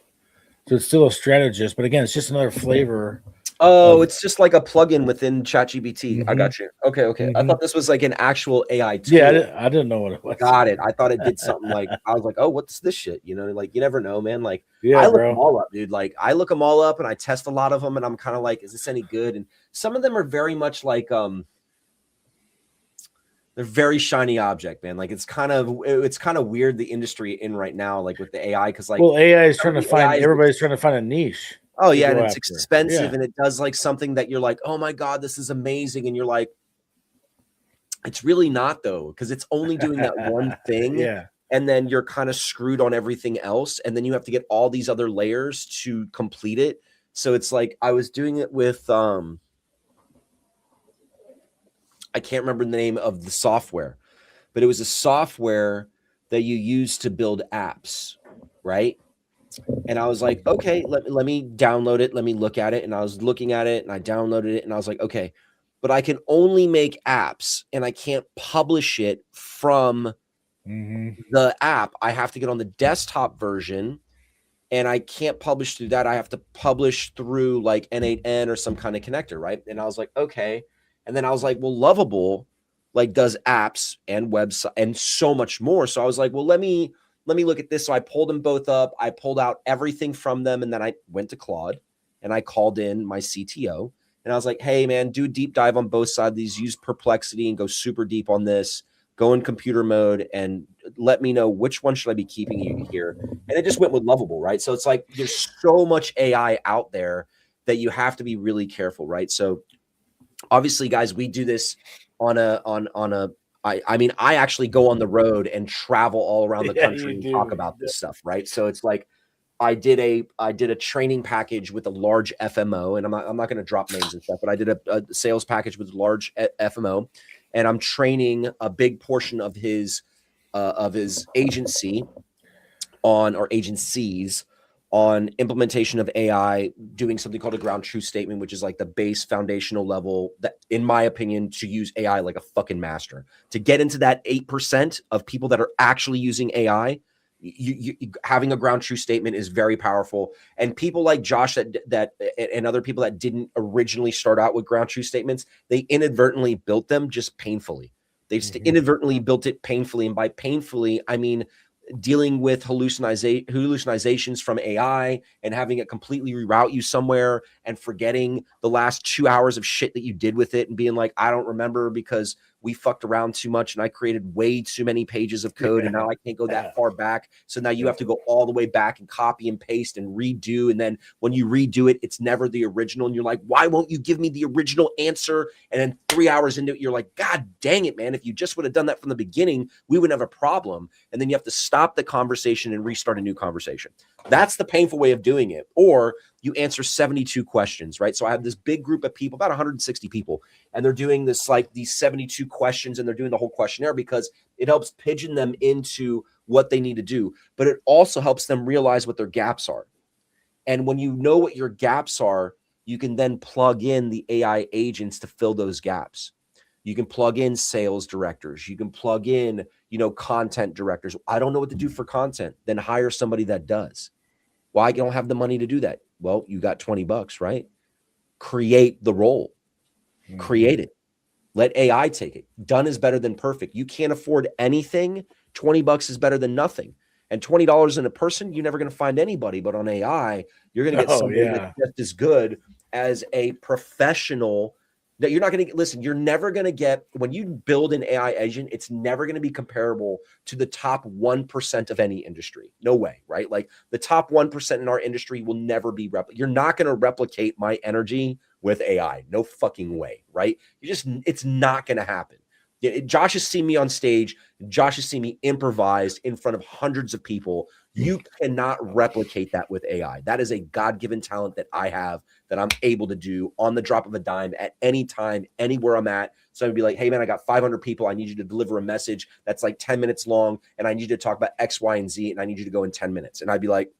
S1: So it's still a strategist, but again, it's just another flavor.
S2: Oh, it's just like a plugin within ChatGPT.
S1: Mhm.
S2: I got you. Okay. I
S1: Mhm.
S2: thought this was like an actual AI tool.
S1: Yeah, I didn't know what it was.
S2: Got it. I thought it did something like, I was like, oh, what's this shit? You know, like you never know, man. Like
S1: Yeah,
S2: I look
S1: bro.
S2: them all up, dude. Like I look them all up and I test a lot of them and I'm kind of like, is this any good? And some of them are very much like they're very shiny object, man. Like it's kind of weird the industry in right now, like with the AI, because like
S1: Well, AI is trying to
S2: the
S1: find
S2: AI is
S1: everybody's trying to find a niche.
S2: oh
S1: to
S2: yeah,
S1: go
S2: and it's
S1: after.
S2: expensive
S1: Yeah.
S2: and it does like something that you're like, oh my God, this is amazing. And you're like, it's really not though, because it's only doing that one thing.
S1: Yeah.
S2: And then you're kind of screwed on everything else. And then you have to get all these other layers to complete it. So it's like I was doing it with I can't remember the name of the software, but it was a software that you use to build apps, right? And I was like, okay, let me download it. Let me look at it. And I was looking at it and I downloaded it and I was like, okay, but I can only make apps and I can't publish it from the app. I have to get on the desktop version and I can't publish through that. I have to publish through like N8N or some kind of connector, right? And I was like, okay. And then I was like, well, Lovable like does apps and website and so much more. So I was like, well, let me look at this. So I pulled them both up. I pulled out everything from them. And then I went to Claude and I called in my CTO and I was like, hey man, do a deep dive on both sides of these, use Perplexity and go super deep on this, go in computer mode and let me know which one should I be keeping you here. And it just went with Lovable, right? So it's like, there's so much AI out there that you have to be really careful, right? So obviously guys, we do this I mean, I actually go on the road and travel all around the country and talk about this stuff, right? So it's like I did a training package with a large FMO, and I'm not going to drop names and stuff, but I did a sales package with a large FMO, and I'm training a big portion of his agency or agencies on implementation of AI, doing something called a ground truth statement, which is like the base foundational level that, in my opinion, to use AI like a fucking master. To get into that 8% of people that are actually using AI, you having a ground truth statement is very powerful. And people like Josh that and other people that didn't originally start out with ground truth statements, they inadvertently built them just painfully. They just inadvertently built it painfully. And by painfully, I mean dealing with hallucinations from AI and having it completely reroute you somewhere and forgetting the last 2 hours of shit that you did with it and being like, I don't remember because we fucked around too much and I created way too many pages of code and now I can't go that far back. So now you have to go all the way back and copy and paste and redo. And then when you redo it, it's never the original. And you're like, why won't you give me the original answer? And then 3 hours into it, you're like, God dang it, man. If you just would have done that from the beginning, we wouldn't have a problem. And then you have to stop the conversation and restart a new conversation. That's the painful way of doing it. Or you answer 72 questions, right? So I have this big group of people, about 160 people, and they're doing this, like these 72 questions, and they're doing the whole questionnaire because it helps pigeon them into what they need to do. But it also helps them realize what their gaps are. And when you know what your gaps are, you can then plug in the AI agents to fill those gaps. You can plug in sales directors. You can plug in, content directors. I don't know what to do for content. Then hire somebody that does. Well, I don't have the money to do that. Well, you got $20, right? Create the role, create it. Let AI take it. Done is better than perfect. You can't afford anything. $20 is better than nothing. And $20 in a person, you're never going to find anybody. But on AI, you're going to get somebody that's just as good as a professional. That you're not going to listen. You're never going to get, when you build an AI agent, it's never going to be comparable to the top 1% of any industry. No way, right? Like the top 1% in our industry will never be you're not going to replicate my energy with AI. No fucking way, right? It's not going to happen. Josh has seen me on stage. Josh has seen me improvise in front of hundreds of people. You cannot replicate that with AI. That is a God-given talent that I have that I'm able to do on the drop of a dime at any time, anywhere I'm at. So I'd be like, hey, man, I got 500 people. I need you to deliver a message that's like 10 minutes long, and I need you to talk about X, Y, and Z, and I need you to go in 10 minutes. And I'd be like,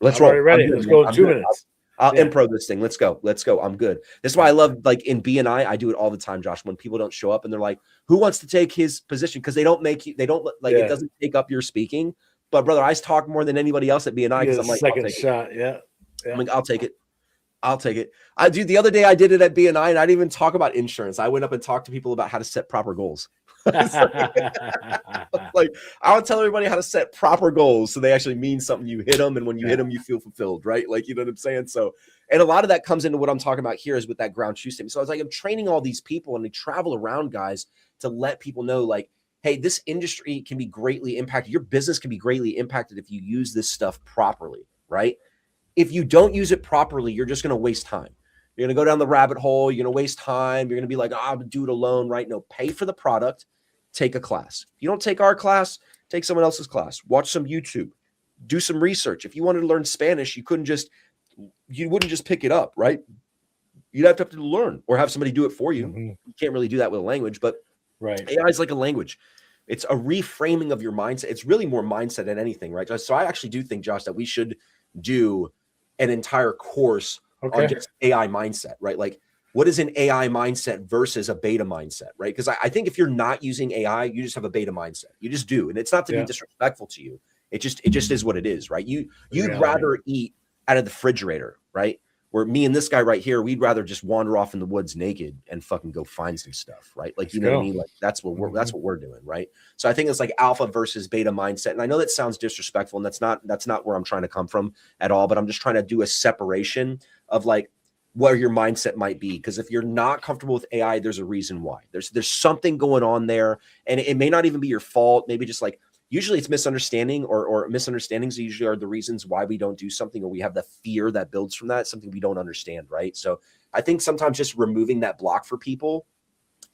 S2: let's roll.
S1: Ready. Let's go in 2 minutes.
S2: I'll improv this thing. Let's go. I'm good. This is why I love, like in BNI, I do it all the time, Josh, when people don't show up and they're like, who wants to take his position? Because they don't it doesn't take up your speaking. But brother, I talk more than anybody else at BNI because I'm like,
S1: second shot. Yeah.
S2: I'm like, I'll take it. The other day I did it at BNI and I didn't even talk about insurance. I went up and talked to people about how to set proper goals. Like I would tell everybody how to set proper goals so they actually mean something. You hit them, and when you hit them, you feel fulfilled, right? Like, you know what I'm saying? So, and a lot of that comes into what I'm talking about here is with that ground truth statement. So I was like, I'm training all these people and they travel around, guys, to let people know, like, hey, this industry can be greatly impacted. Your business can be greatly impacted if you use this stuff properly, right? If you don't use it properly, you're just going to waste time. You're going to go down the rabbit hole. You're going to waste time. You're going to be like, I'm going to do it alone, right? No, pay for the product. Take a class. If you don't take our class, take someone else's class. Watch some YouTube. Do some research. If you wanted to learn Spanish, you wouldn't just pick it up, right? You'd have to learn or have somebody do it for you. You can't really do that with a language, but AI is like a language. It's a reframing of your mindset. It's really more mindset than anything, right? So I actually do think, Josh, that we should do an entire course on just AI mindset, right? Like, what is an AI mindset versus a beta mindset, right? Because I think if you're not using AI, you just have a beta mindset. You just do. And it's not to be disrespectful to you. It just is what it is, right? You'd rather eat out of the refrigerator, right? Where me and this guy right here, we'd rather just wander off in the woods naked and fucking go find some stuff, right? Like, you know what I mean? Like that's what we're doing, right? So I think it's like alpha versus beta mindset. And I know that sounds disrespectful, and that's not where I'm trying to come from at all, but I'm just trying to do a separation of like where your mindset might be. Because if you're not comfortable with AI, there's a reason why. There's something going on there, and it may not even be your fault. Maybe just like, usually it's misunderstanding or misunderstandings usually are the reasons why we don't do something, or we have the fear that builds from that, something we don't understand, right? So I think sometimes just removing that block for people,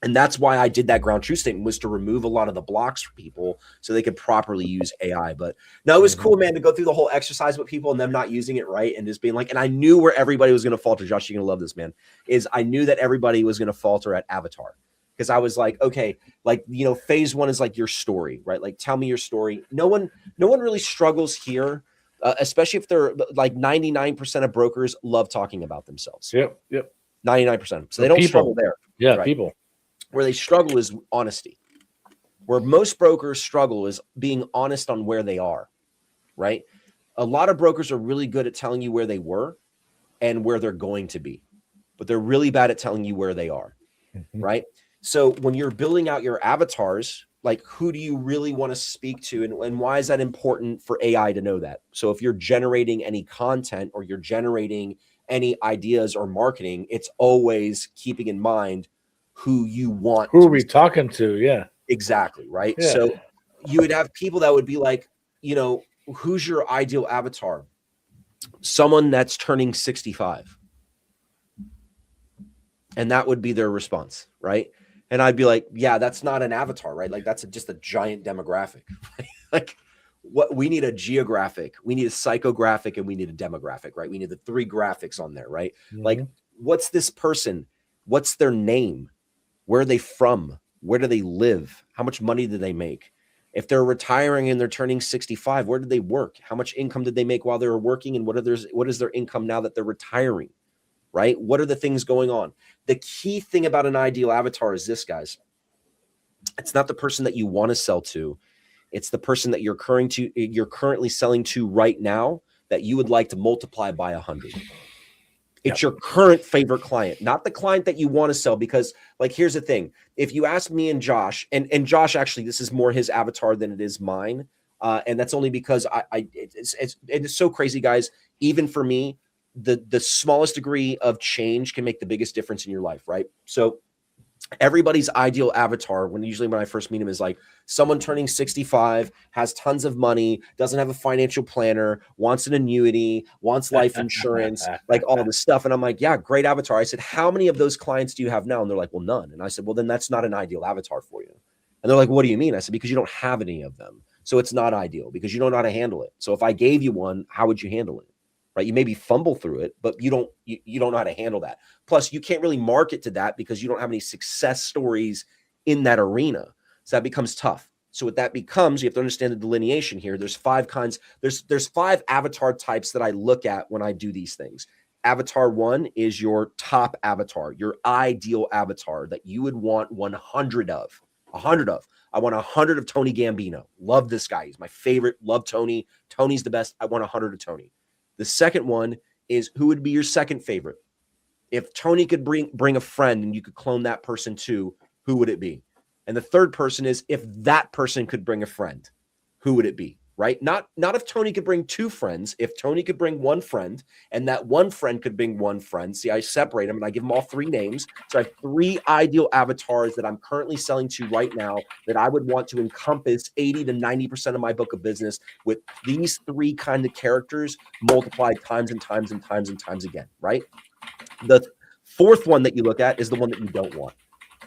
S2: and that's why I did that ground truth statement, was to remove a lot of the blocks for people so they could properly use AI. But no, it was cool, man, to go through the whole exercise with people and them not using it right and just being like, and I knew where everybody was going to falter. Josh, you're going to love this, man, is I knew that everybody was going to falter at Avatar. Because I was like, okay, like, you know, phase one is like your story, right? Like, tell me your story. No one really struggles here, especially if they're like 99% of brokers love talking about themselves.
S1: Yep.
S2: 99%. So they don't struggle there.
S1: Yeah,
S2: right?
S1: people.
S2: Where they struggle is honesty. Where most brokers struggle is being honest on where they are, right? A lot of brokers are really good at telling you where they were and where they're going to be, but they're really bad at telling you where they are, right? So when you're building out your avatars, like, who do you really want to speak to? And why is that important for AI to know that? So if you're generating any content or you're generating any ideas or marketing, it's always keeping in mind who you want.
S1: Who are we talking to? Yeah.
S2: Exactly. Right.
S1: Yeah.
S2: So you would have people that would be like, you know, who's your ideal avatar? Someone that's turning 65. And that would be their response. Right. And I'd be like, yeah, that's not an avatar, right? Like, that's just a giant demographic. Right? Like, what we need a geographic, we need a psychographic, and we need a demographic, right? We need the 3 graphics on there, right? Like, what's this person? What's their name? Where are they from? Where do they live? How much money do they make? If they're retiring and they're turning 65, where did they work? How much income did they make while they were working? And what is their income now that they're retiring? Right? What are the things going on? The key thing about an ideal avatar is this, guys. It's not the person that you want to sell to. It's the person that you're currently selling to right now that you would like to multiply by 100. It's your current favorite client, not the client that you want to sell. Because, like, here's the thing. If you ask me and Josh, and Josh, actually, this is more his avatar than it is mine. And that's only because it's so crazy, guys. Even for me, the smallest degree of change can make the biggest difference in your life, right? So everybody's ideal avatar, when I first meet him, is like someone turning 65, has tons of money, doesn't have a financial planner, wants an annuity, wants life insurance, like all this stuff. And I'm like, yeah, great avatar. I said, how many of those clients do you have now? And they're like, well, none. And I said, well, then that's not an ideal avatar for you. And they're like, what do you mean? I said, because you don't have any of them. So it's not ideal because you don't know how to handle it. So if I gave you one, how would you handle it? Right? You maybe fumble through it, but you don't know how to handle that. Plus, you can't really market to that because you don't have any success stories in that arena. So that becomes tough. So what that becomes, you have to understand the delineation here. There's 5 kinds. There's 5 avatar types that I look at when I do these things. Avatar 1 is your top avatar, your ideal avatar that you would want 100 of. 100 of. I want 100 of Tony Gambino. Love this guy. He's my favorite. Love Tony. Tony's the best. I want 100 of Tony. The second one is, who would be your second favorite? If Tony could bring a friend and you could clone that person too, who would it be? And the third person is, if that person could bring a friend, who would it be? Right? Not if Tony could bring 2 friends. If Tony could bring 1 friend and that 1 friend could bring 1 friend. See, I separate them and I give them all 3 names. So I have 3 ideal avatars that I'm currently selling to right now that I would want to encompass 80 to 90% of my book of business with these 3 kind of characters multiplied times and times and times and times again, right? The fourth one that you look at is the one that you don't want.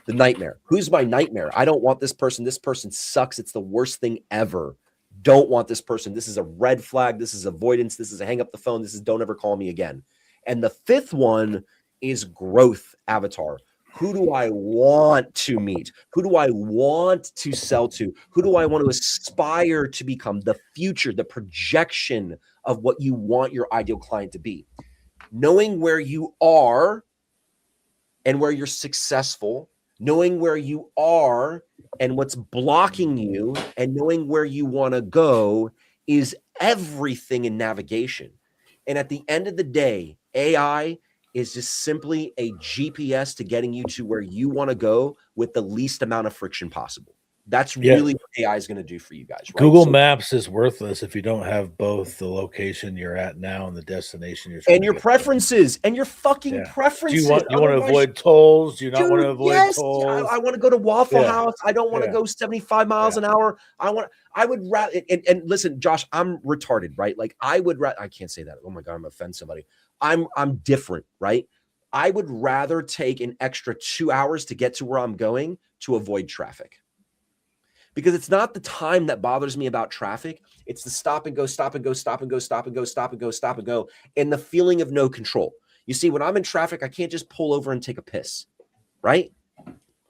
S2: The nightmare. Who's my nightmare? I don't want this person. This person sucks. It's the worst thing ever. Don't want this person. This is a red flag. This is avoidance. This is a hang up the phone. This is don't ever call me again. And the 5th one is growth avatar. Who do I want to meet? Who do I want to sell to? Who do I want to aspire to become? The future, the projection of what you want your ideal client to be. Knowing where you are and where you're successful, knowing where you are and what's blocking you, and knowing where you want to go is everything in navigation. And at the end of the day, AI is just simply a GPS to getting you to where you want to go with the least amount of friction possible. That's really what AI is going to do for you guys. Right?
S1: Google Maps is worthless if you don't have both the location you're at now and the destination you're trying
S2: and your preferences and your fucking preferences.
S1: Do you want to avoid tolls? Do you not want to avoid tolls?
S2: I want to go to Waffle House. I don't want to go 75 miles an hour. I would rather, and listen, Josh, I'm retarded, right? Like I can't say that. Oh my God, I'm offending somebody. I'm different, right? I would rather take an extra 2 hours to get to where I'm going to avoid traffic. Because it's not the time that bothers me about traffic. It's the stop and go, stop and go, stop and go, stop and go, stop and go, stop and go, and the feeling of no control. You see, when I'm in traffic, I can't just pull over and take a piss, right?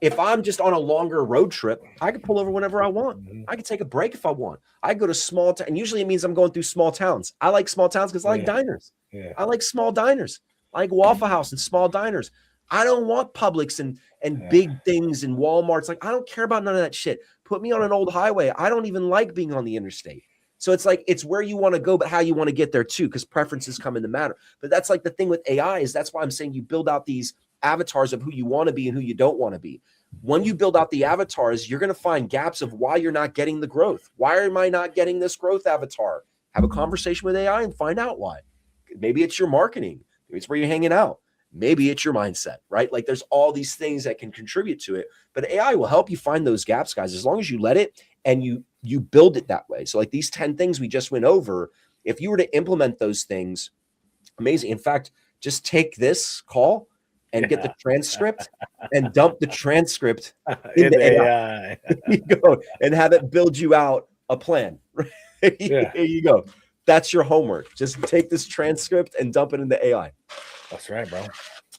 S2: If I'm just on a longer road trip, I can pull over whenever I want. I can take a break if I want. I go to small town, and usually it means I'm going through small towns. I like small towns because I like diners. I like small diners. I like Waffle House and small diners. I don't want Publix and big things and Walmarts. Like, I don't care about none of that shit. Put me on an old highway. I don't even like being on the interstate. So it's like, it's where you want to go, but how you want to get there too, because preferences come into matter. But that's like the thing with AI is that's why I'm saying you build out these avatars of who you want to be and who you don't want to be. When you build out the avatars, you're going to find gaps of why you're not getting the growth. Why am I not getting this growth avatar? Have a conversation with AI and find out why. Maybe it's your marketing. Maybe it's where you're hanging out. Maybe it's your mindset, right? Like there's all these things that can contribute to it, but AI will help you find those gaps, guys, as long as you let it and you build it that way. So like these 10 things we just went over, if you were to implement those things, amazing. In fact, just take this call and get the transcript and dump the transcript into AI. You go and have it build you out a plan. Here you go. That's your homework. Just take this transcript and dump it into AI.
S1: That's right, bro.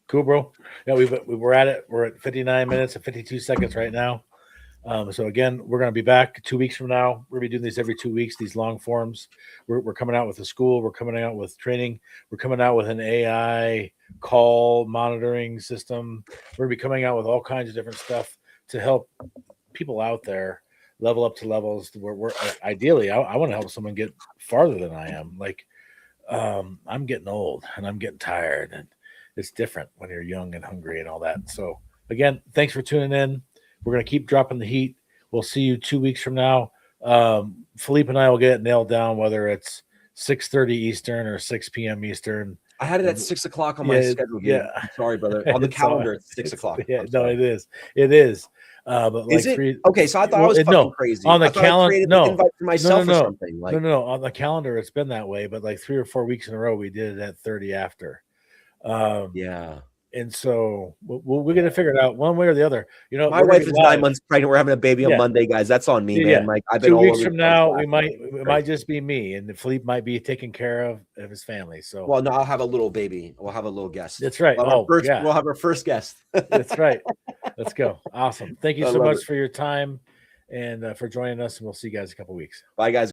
S1: Cool, bro. Yeah, we're at it. We're at 59 minutes and 52 seconds right now. So again, we're going to be back 2 weeks from now. We're going to be doing these every 2 weeks, these long forms. We're coming out with a school. We're coming out with training. We're coming out with an AI call monitoring system. We're going to be coming out with all kinds of different stuff to help people out there level up to levels where we're ideally, I want to help someone get farther than I am. Like, I'm getting old and I'm getting tired, and it's different when you're young and hungry and all that. So again, thanks for tuning in. We're going to keep dropping the heat. We'll see you 2 weeks from now. Philippe and I will get it nailed down, whether it's 6:30 Eastern or 6 p.m. Eastern.
S2: I had it at 6 o'clock on my schedule. Dude.
S1: Yeah.
S2: I'm sorry, brother. On the calendar, it's 6 o'clock.
S1: Yeah, no, it is. It is. But like
S2: is it? Okay, so I thought I was fucking crazy.
S1: On the calendar, no.
S2: Invite for myself
S1: no.
S2: or something. Like,
S1: no. On the calendar, it's been that way. But like 3 or 4 weeks in a row, we did it at 30 after.
S2: Yeah.
S1: And so we're going to figure it out one way or the other. You know,
S2: my wife is 9 months pregnant. We're having a baby on Monday, guys. That's on me, man. Like I've been
S1: 2
S2: all
S1: weeks
S2: over
S1: from now, it might just be me, and Philippe might be taken care of his family. So,
S2: well, no, I'll have a little baby. We'll have a little guest.
S1: That's right.
S2: We'll have our first guest.
S1: That's right. Let's go. Awesome. Thank you so much for your time and for joining us. And we'll see you guys in a couple weeks.
S2: Bye, guys.